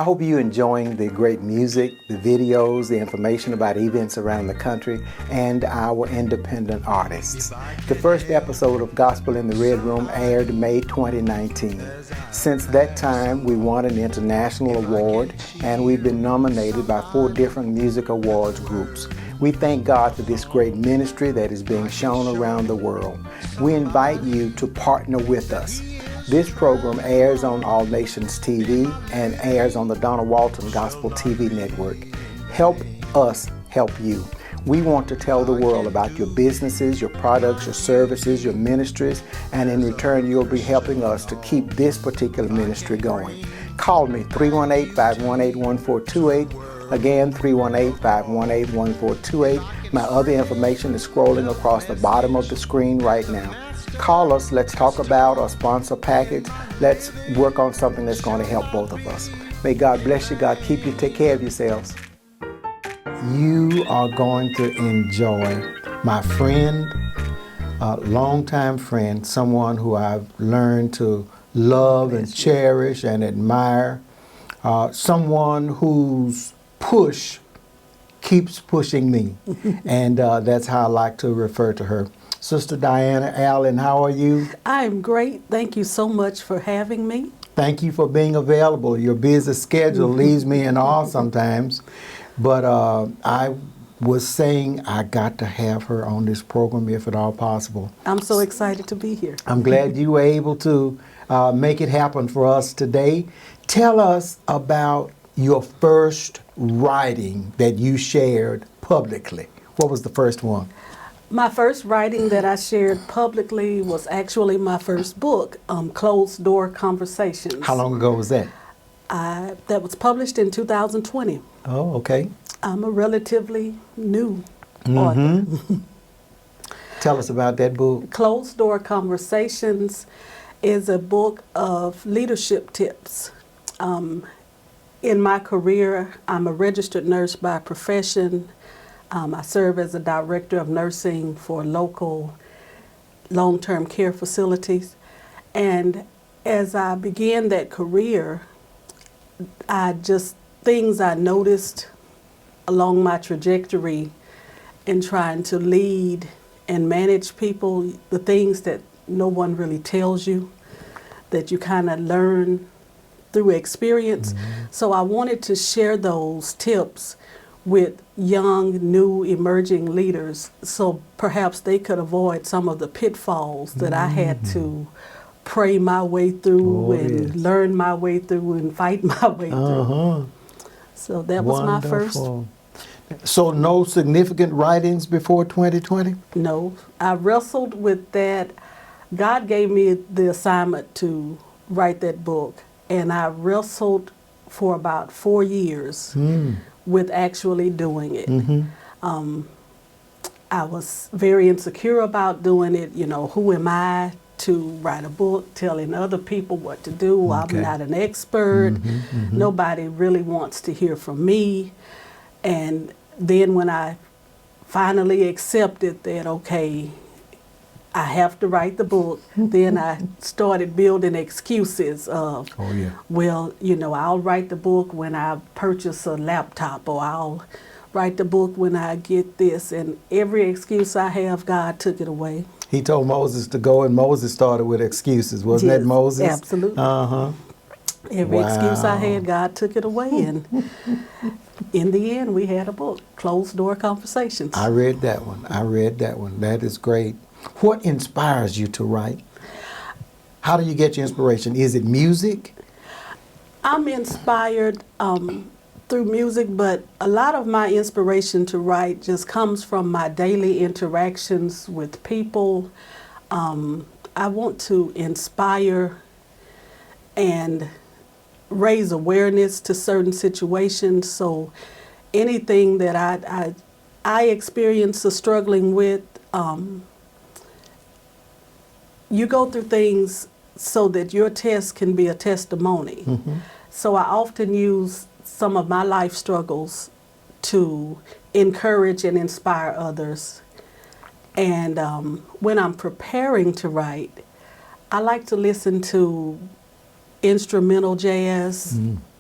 hope you're enjoying the great music, the videos, the information about events around the country, and our independent artists. The first episode of Gospel in the Red Room aired May 2019. Since that time, we won an international award, and we've been nominated by 4 different music awards groups. We thank God for this great ministry that is being shown around the world. We invite you to partner with us. This program airs on All Nations TV and airs on the Donna Walton Gospel TV network. Help us help you. We want to tell the world about your businesses, your products, your services, your ministries, and in return, you'll be helping us to keep this particular ministry going. Call me, 318-518-1428. Again, 318-518-1428. My other information is scrolling across the bottom of the screen right now. Call us, let's talk about or sponsor a package. Let's work on something that's going to help both of us. May God bless you, God keep you, take care of yourselves. You are going to enjoy my friend, a longtime friend, someone who I've learned to love and cherish and admire, someone whose push keeps pushing me, and that's how I like to refer to her. Sister Diana Allen, how are you? I'm great. Thank you so much for having me. Thank you for being available. Your busy schedule leaves me in awe sometimes, but I was saying I got to have her on this program if at all possible. I'm so excited to be here. I'm glad you were able to make it happen for us today. Tell us about your first writing that you shared publicly. What was the first one? My first writing that I shared publicly was actually my first book, Closed Door Conversations. How long ago was that? That was published in 2020. Oh, okay. I'm a relatively new author. Tell us about that book. Closed Door Conversations is a book of leadership tips. In my career, I'm a registered nurse by profession. I serve as a director of nursing for local long-term care facilities. And as I began that career, things I noticed along my trajectory in trying to lead and manage people, the things that no one really tells you, that you kind of learn through experience. So I wanted to share those tips with young, new, emerging leaders so perhaps they could avoid some of the pitfalls that I had to pray my way through learn my way through and fight my way through. So that was my first. So no significant writings before 2020? No, I wrestled with that. God gave me the assignment to write that book, and I wrestled for about 4 years with actually doing it. I was very insecure about doing it. You know, who am I to write a book telling other people what to do? I'm not an expert. Nobody really wants to hear from me. And then when I finally accepted that, okay, I have to write the book, then I started building excuses of, well, you know, I'll write the book when I purchase a laptop, or I'll write the book when I get this. And every excuse I have, God took it away. He told Moses to go, and Moses started with excuses. Wasn't that Moses? Absolutely. Every excuse I had, God took it away. And in the end, we had a book, Closed Door Conversations. I read that one. That is great. What inspires you to write? How do you get your inspiration? Is it music? I'm inspired through music, but a lot of my inspiration to write just comes from my daily interactions with people. I want to inspire and raise awareness to certain situations. So anything that I experience or struggling with, you go through things so that your test can be a testimony. So I often use some of my life struggles to encourage and inspire others. And when I'm preparing to write, I like to listen to instrumental jazz,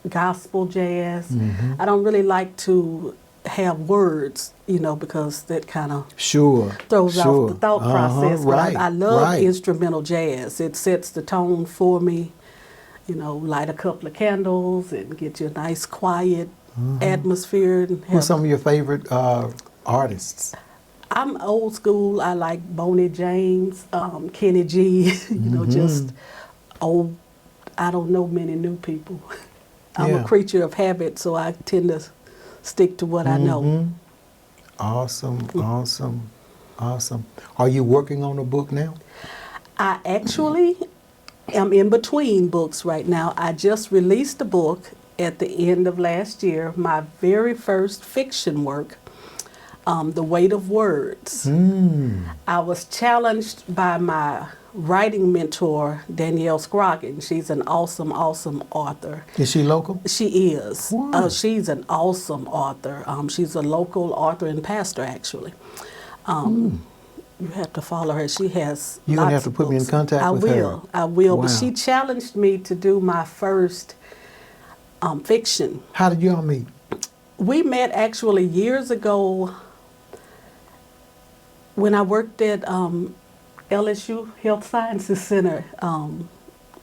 gospel jazz. I don't really like to have words, because that kind of throws off the thought process. But I love instrumental jazz. It sets the tone for me. Light a couple of candles and get you a nice quiet atmosphere. And Who's some of your favorite artists? I'm old school. I like Boney James, Kenny G, just old. I don't know many new people. I'm a creature of habit, so I tend to stick to what I know. Awesome, awesome, awesome. Are you working on a book now? I actually am in between books right now. I just released a book at the end of last year, my very first fiction work, The Weight of Words. I was challenged by my writing mentor, Danielle Scroggin. She's an awesome, awesome author. Is she local? She is. She's an awesome author. She's a local author and pastor, actually. You have to follow her. She has You're going to have to put me in contact with her. I will. Wow. But she challenged me to do my first fiction. How did y'all meet? We met actually years ago when I worked at LSU Health Sciences Center.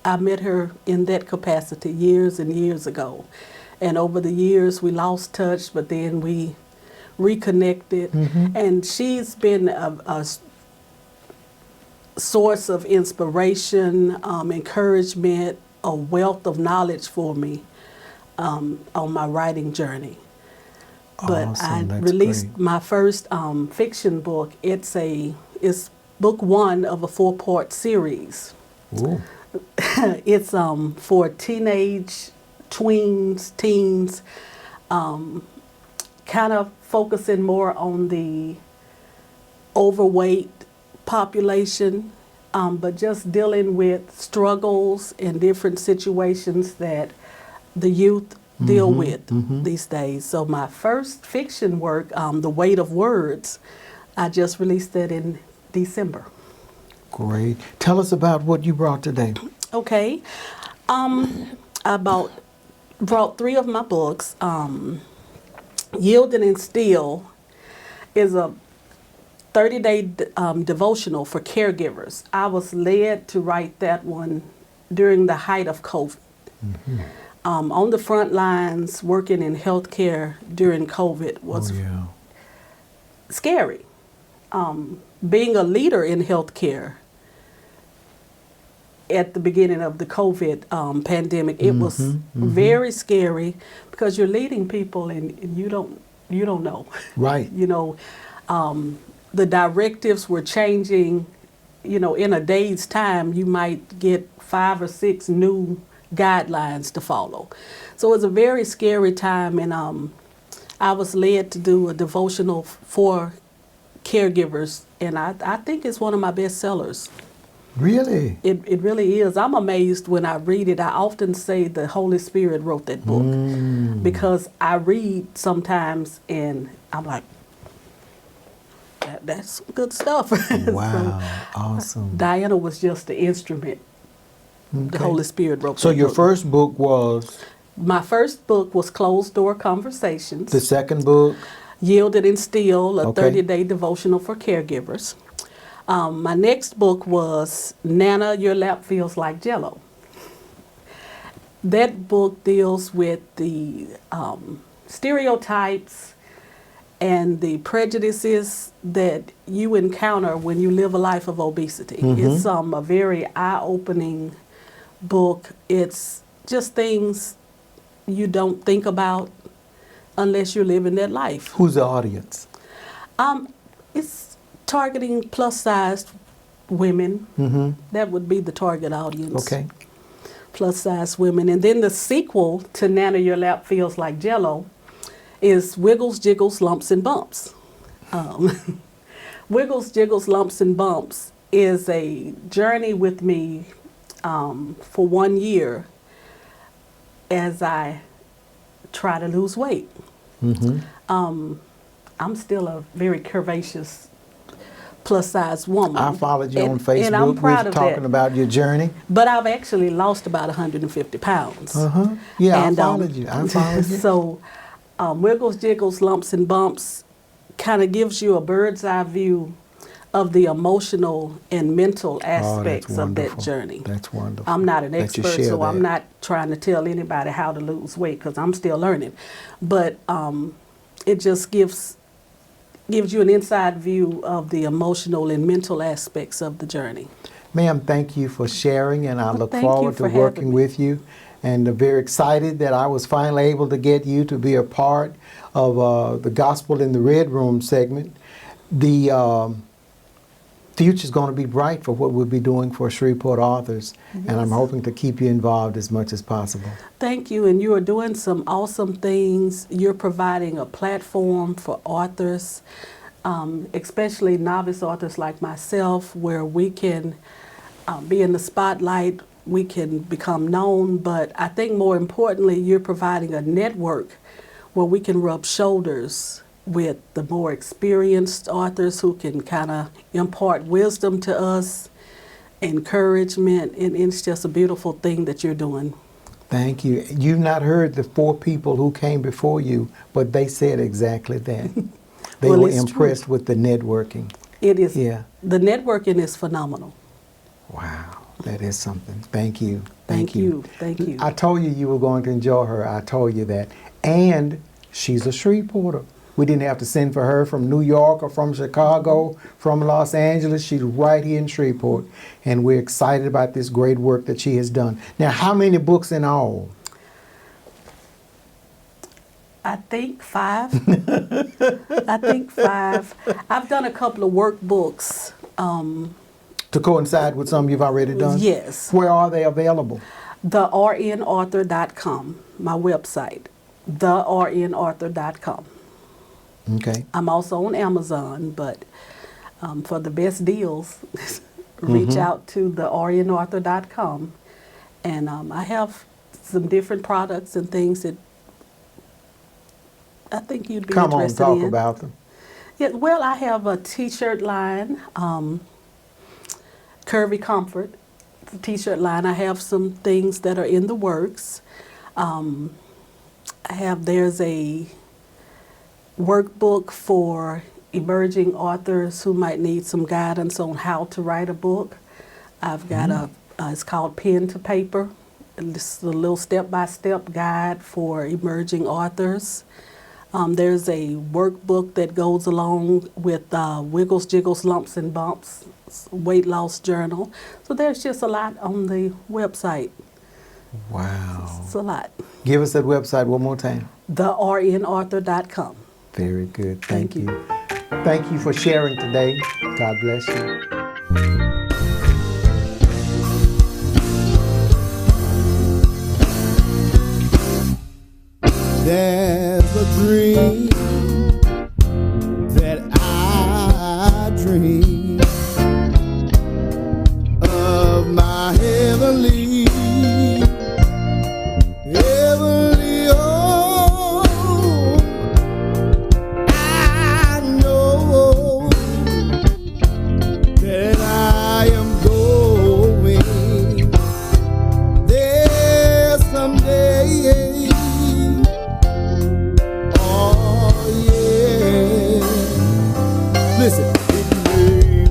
I met her in that capacity years and years ago. And over the years, we lost touch, but then we reconnected. And she's been a source of inspiration, encouragement, a wealth of knowledge for me on my writing journey. But Awesome, I that's released great. my first fiction book. It's book one of a 4-part series. Ooh. It's for teenage tweens, teens, kind of focusing more on the overweight population, but just dealing with struggles and different situations that the youth deal with these days. So my first fiction work, The Weight of Words, I just released that in December. Great. Tell us about what you brought today. Okay. I brought 3 of my books. Yield and Instill is a 30-day devotional for caregivers. I was led to write that one during the height of COVID. On the front lines, working in healthcare during COVID was scary. Being a leader in healthcare at the beginning of the COVID pandemic, it was very scary because you're leading people and you don't know. Right. The directives were changing. In a day's time, you might get 5 or 6 new guidelines to follow. So it was a very scary time, and I was led to do a devotional for caregivers, and I think it's one of my best sellers. Really? It really is. I'm amazed when I read it. I often say the Holy Spirit wrote that book because I read sometimes and I'm like, that's good stuff. Wow, awesome. Diana was just the instrument. The Holy Spirit wrote So that your book. first book was? My first book was Closed Door Conversations. The second book? Yield and Instill, a Okay. 30-day devotional for caregivers. My next book was Nana, Your Lap Feels Like Jell-O. That book deals with the stereotypes and the prejudices that you encounter when you live a life of obesity. It's a very eye-opening book. It's just things you don't think about unless you're living that life. Who's the audience? It's targeting plus-sized women. That would be the target audience. Okay. Plus-sized women. And then the sequel to Nana, Your Lap Feels Like Jell-O is Wiggles, Jiggles, Lumps, and Bumps. Wiggles, Jiggles, Lumps, and Bumps is a journey with me for 1 year as I try to lose weight. I'm still a very curvaceous plus size woman. I followed you on And Facebook. I'm proud We're of talking that. about your journey. But I've actually lost about 150 pounds. Yeah, And, I followed you. I followed you. So, Wiggles, Jiggles, Lumps, and Bumps kind of gives you a bird's eye view of the emotional and mental aspects of that wonderful. journey. That's wonderful. I'm not an that you expert, share so I'm that. not trying to tell anybody how to lose weight because I'm still learning. But it just gives you an inside view of the emotional and mental aspects of the journey. Ma'am, thank you for sharing, and I look thank you forward for to working having me. with you. And very excited that I was finally able to get you to be a part of the Gospel in the Red Room segment. The future's going to be bright for what we'll be doing for Shreveport authors, and I'm hoping to keep you involved as much as possible. Thank you, and you are doing some awesome things. You're providing a platform for authors, especially novice authors like myself, where we can be in the spotlight, we can become known, but I think more importantly, you're providing a network where we can rub shoulders with the more experienced authors who can kind of impart wisdom to us, encouragement, and it's just a beautiful thing that you're doing. Thank you. You've not heard the 4 people who came before you, but they said exactly that. They Well, were it's impressed true. with the networking. It is. Yeah. The networking is phenomenal. Wow, that is something. Thank you. Thank you. Thank you. I told you were going to enjoy her. I told you that. And she's a Shreveporter. We didn't have to send for her from New York or from Chicago, from Los Angeles. She's right here in Shreveport. And we're excited about this great work that she has done. Now, how many books in all? I think 5. I think 5. I've done a couple of workbooks. To coincide with some you've already done? Yes. Where are they available? TheRNauthor.com, my website. TheRNauthor.com. Okay. I'm also on Amazon, but for the best deals, reach out to TheRNauthor.com. And I have some different products and things that I think you'd be Come on, interested talk in. about them. Yeah, well, I have a t-shirt line, Curvy Comfort, the t-shirt line. I have some things that are in the works. There's a workbook for emerging authors who might need some guidance on how to write a book. I've got it's called Pen to Paper. It's a little step-by-step guide for emerging authors. There's a workbook that goes along with Wiggles, Jiggles, Lumps, and Bumps, weight loss journal. So there's just a lot on the website. Wow. It's a lot. Give us that website one more time. TheRNauthor.com. Very good. Thank you. Thank you for sharing today. God bless you. There's a dream that I dream of my heavenly home. I know that I am going there someday. Listen, it may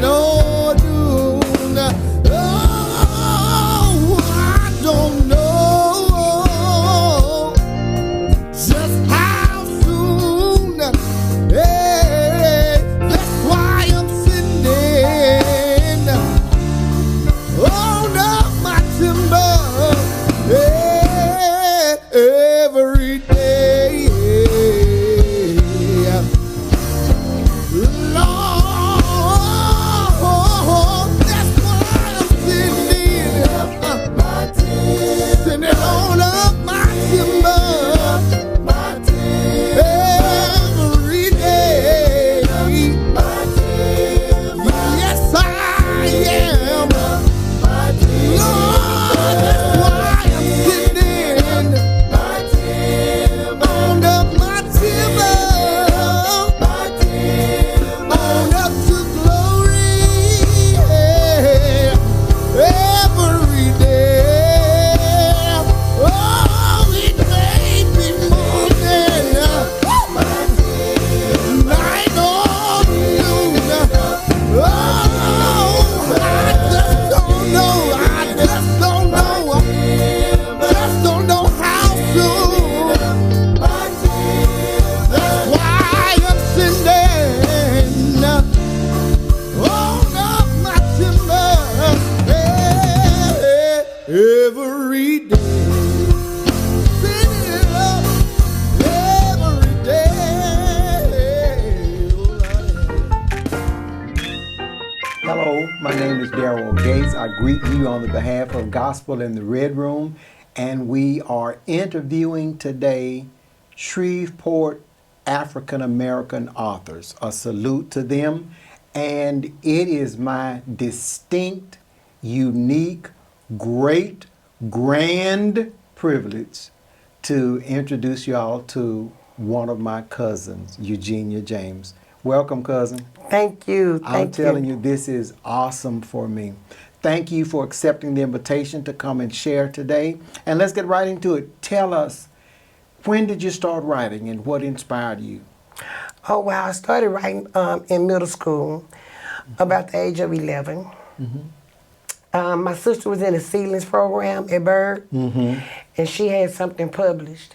night or noon. Oh, I don't know just how soon. Hey, that's why I'm sitting on up my timber, hey, every day. Lord, that's why I'm sitting on up my timber every day. Yes, I am. Lord, that's why I'm sitting on up my timber, on up to glory every day. Oh, it may be morning, night or noon. Oh, I just don't know. I just don't know. Just don't know how soon. That's why I'm sitting on up my timber every day. Sitting up every day. Hello, my name is Darryl Gates. I greet you on the behalf of Gospel in the Red Room, and we are interviewing today Shreveport African American authors. A salute to them, and it is my distinct, unique, great, grand privilege to introduce y'all to one of my cousins, Eugenia James. Welcome, cousin. Thank you. I'm telling you, this is awesome for me. Thank you for accepting the invitation to come and share today. And let's get right into it. Tell us, when did you start writing and what inspired you? Oh, well, I started writing in middle school about the age of 11. My sister was in the seedlings program at Berg, and she had something published.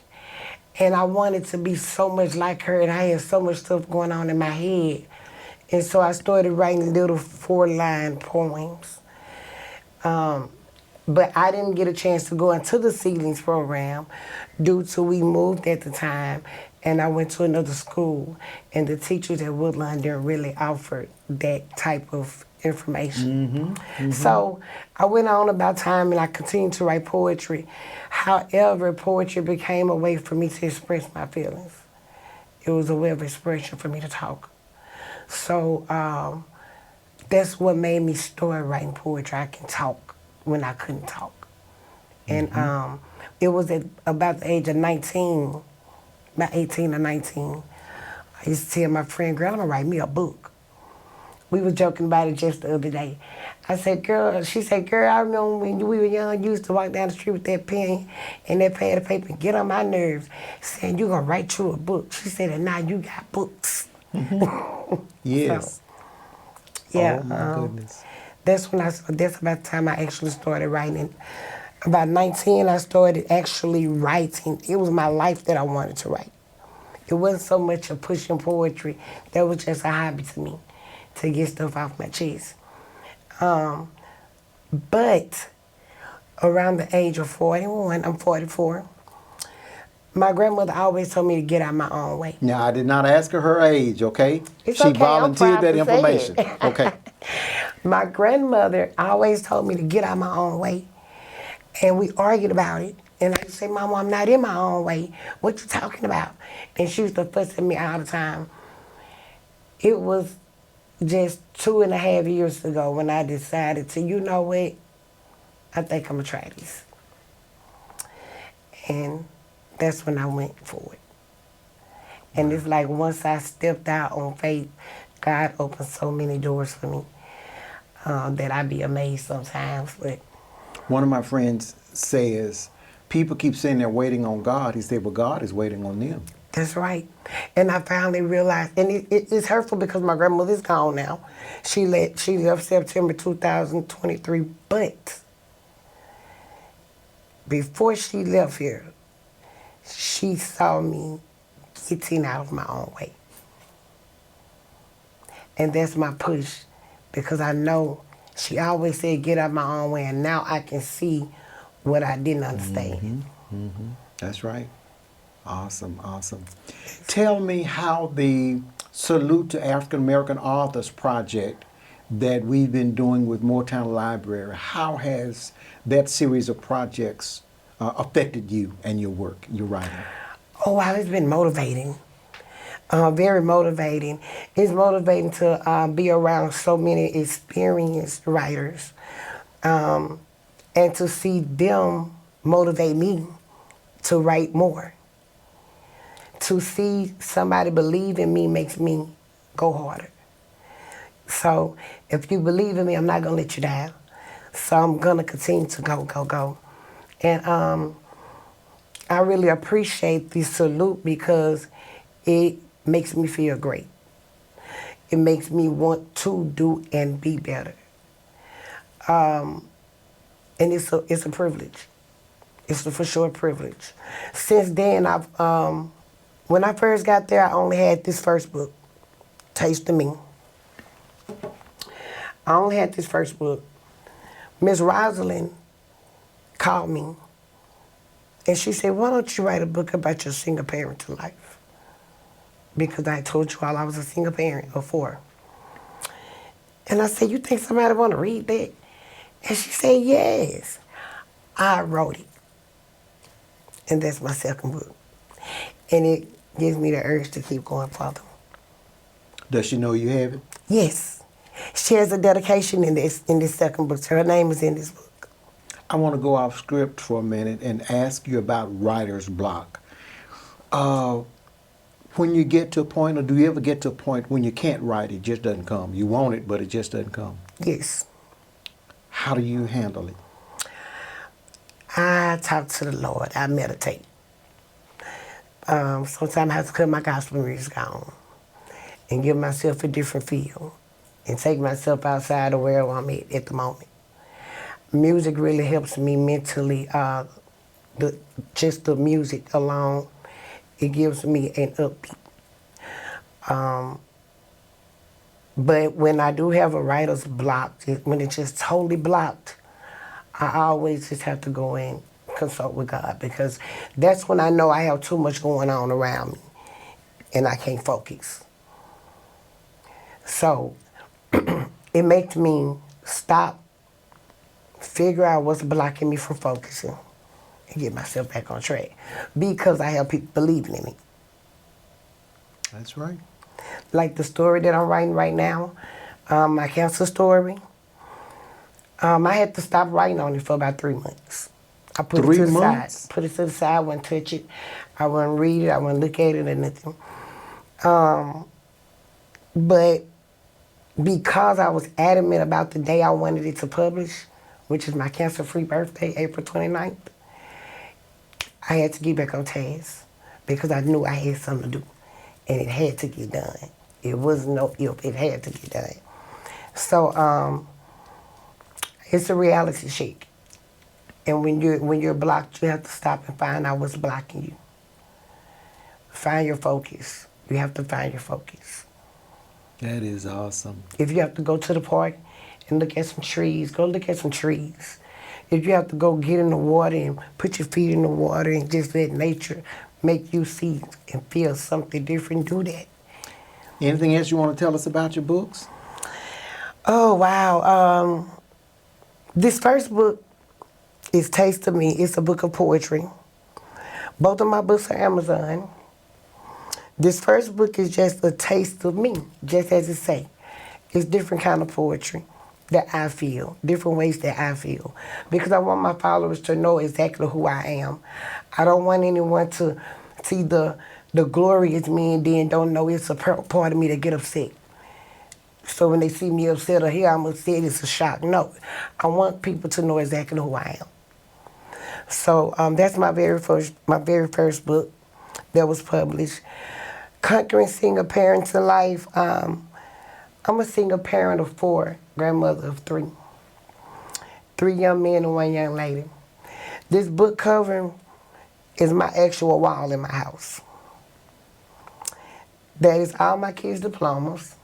And I wanted to be so much like her, and I had so much stuff going on in my head. And so I started writing little 4-line poems. But I didn't get a chance to go into the seedlings program due to we moved at the time, and I went to another school, and the teachers at Woodlawn didn't really offer that type of information. So I went on about time, and I continued to write poetry. However, poetry became a way for me to express my feelings. It was a way of expression for me to talk. So that's what made me start writing poetry. I can talk when I couldn't talk. And it was at about the age of 19, about 18 or 19. I used to tell my friend, girl, I'm gonna write me a book. We were joking about it just the other day. I said, girl, she said, girl, I remember when we were young, you used to walk down the street with that pen and that pad of paper and get on my nerves, saying, you're gonna write you a book. She said, and now you got books. Yes. So, yeah. Oh my goodness. That's about the time I actually started writing. About 19, I started actually writing. It was my life that I wanted to write. It wasn't so much of pushing poetry. That was just a hobby to me, to get stuff off my chest. But around the age of 41, I'm 44, my grandmother always told me to get out my own way. Now, I did not ask her age, okay? It's she okay, I'm volunteered proud that to say information. it. Okay. My grandmother always told me to get out my own way. And we argued about it. And I say, Mama, I'm not in my own way. What you talking about? And she used to fuss at me all the time. It was just 2.5 years ago when I decided to, you know what? I think I'm gonna try this. And that's when I went for it. And it's like once I stepped out on faith, God opened so many doors for me that I be amazed sometimes. But one of my friends says, people keep saying they're waiting on God. He said, well, God is waiting on them. That's right. And I finally realized, and it's hurtful because my grandmother's gone now. She left September 2023, but before she left here, she saw me getting out of my own way. And that's my push, because I know she always said get out of my own way, and now I can see what I didn't understand. That's right. Awesome, awesome. Tell me how the Salute to African American Authors project that we've been doing with Moortown Library, how has that series of projects affected you and your work, your writing? Oh, wow, it's been motivating. Very motivating. It's motivating to be around so many experienced writers, and to see them motivate me to write more. To see somebody believe in me makes me go harder. So if you believe in me, I'm not gonna let you down. So I'm gonna continue to go. And I really appreciate the salute because it makes me feel great. It makes me want to do and be better. And it's a privilege. It's a for sure privilege. Since then, when I first got there, I only had this first book, Taste of Me. I only had this first book. Miss Rosalind called me, and she said, why don't you write a book about your single parenting life? Because I told you all I was a single parent before. And I said, you think somebody want to read that? And she said, yes. I wrote it. And that's my second book. And it gives me the urge to keep going further. Does she know you have it? Yes. She has a dedication in this second book. Her name is in this book. I want to go off script for a minute and ask you about writer's block. When you get to a point, or do you ever get to a point when you can't write, it just doesn't come? You want it, but it just doesn't come. Yes. How do you handle it? I talk to the Lord. I meditate. Sometimes I have to cut my gospel music on and give myself a different feel and take myself outside of where I'm at the moment. Music really helps me mentally. Just the music alone, it gives me an upbeat. But when I do have a writer's block, when it's just totally blocked, I always just have to go and consult with God, because that's when I know I have too much going on around me and I can't focus. So it makes me stop, figure out what's blocking me from focusing, and get myself back on track, because I have people believing in me. That's right. Like the story that I'm writing right now, my cancer story. I had to stop writing on it for about 3 months. I put it to the side. Put it to the side. I wouldn't touch it. I wouldn't read it. I wouldn't look at it or nothing. But because I was adamant about the day I wanted it to publish, which is my cancer-free birthday, April 29th, I had to get back on task because I knew I had something to do, and it had to get done. It wasn't no if, it had to get done. So it's a reality check. And when you're blocked, you have to stop and find out what's blocking you. Find your focus. You have to find your focus. That is awesome. If you have to go to the park and look at some trees, go look at some trees. If you have to go get in the water and put your feet in the water and just let nature make you see and feel something different, do that. Anything else you want to tell us about your books? Oh, wow. This first book is Taste of Me. It's a book of poetry. Both of my books are Amazon. This first book is just a taste of me, just as it say. It's different kind of poetry that I feel, different ways that I feel. Because I want my followers to know exactly who I am. I don't want anyone to see the glorious me and then don't know it's a part of me to get upset. So when they see me upset or hear I'm upset, it's a shock. No, I want people to know exactly who I am. So that's my very first book. that was published. Conquering Single Parents in Life. I'm a single parent of 4, grandmother of 3. 3 young men and 1 young lady. This book cover is my actual wall in my house. That is all my kids' diplomas,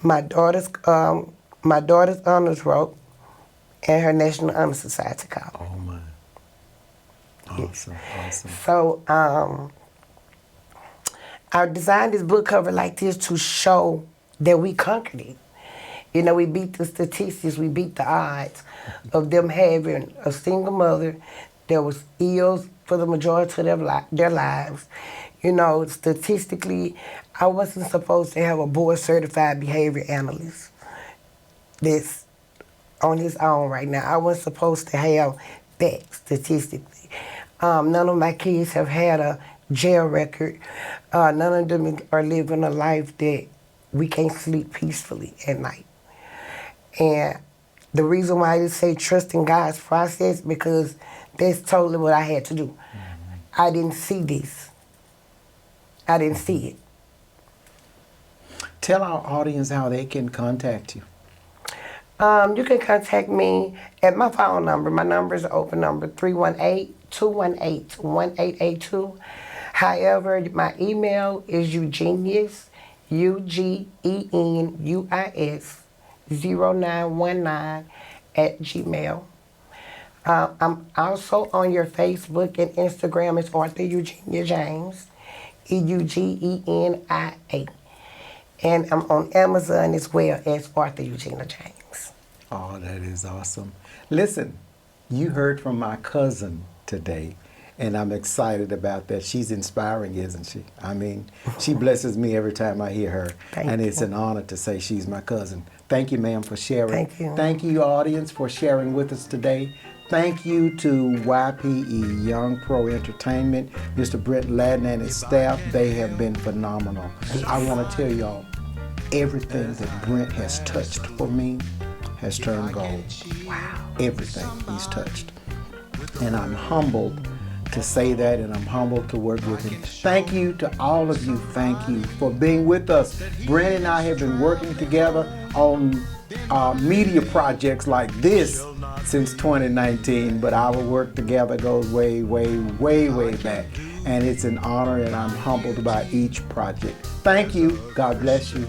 my daughter's honors robe, and her National Honor Society card. Oh my. Awesome, awesome. So I designed this book cover like this to show that we conquered it. You know, we beat the statistics, we beat the odds of them having a single mother that was ill for the majority of their lives. You know, statistically, I wasn't supposed to have a board-certified behavior analyst that's on his own right now. I wasn't supposed to have that statistically. None of my kids have had a jail record. None of them are living a life that we can't sleep peacefully at night. And the reason why I just say trust in God's process, because that's totally what I had to do. I didn't see this. I didn't see it. Tell our audience how they can contact you. You can contact me at my phone number. My number is an open number, 318-218-1882. However, my email is Eugenius, UGENUIS 0919 @gmail. I'm also on your Facebook and Instagram as Arthur Eugenia James, EUGENIA. And I'm on Amazon as well as Arthur Eugenia James. Oh, that is awesome. Listen, you heard from my cousin today, and I'm excited about that. She's inspiring, isn't she? I mean, she blesses me every time I hear her. And it's an honor to say she's my cousin. Thank you, ma'am, for sharing. Thank you. Thank you, audience, for sharing with us today. Thank you to YPE Young Pro Entertainment, Mr. Brent Ladden and his staff. They have been phenomenal. I want to tell y'all, everything that Brent has touched for me has turned gold. Wow. Everything he's touched. And I'm humbled to say that, and I'm humbled to work with him. Thank you to all of you. Thank you for being with us. Brent and I have been working together on media projects like this since 2019, but our work together goes way, way, way, way back. And it's an honor, and I'm humbled by each project. Thank you. God bless you.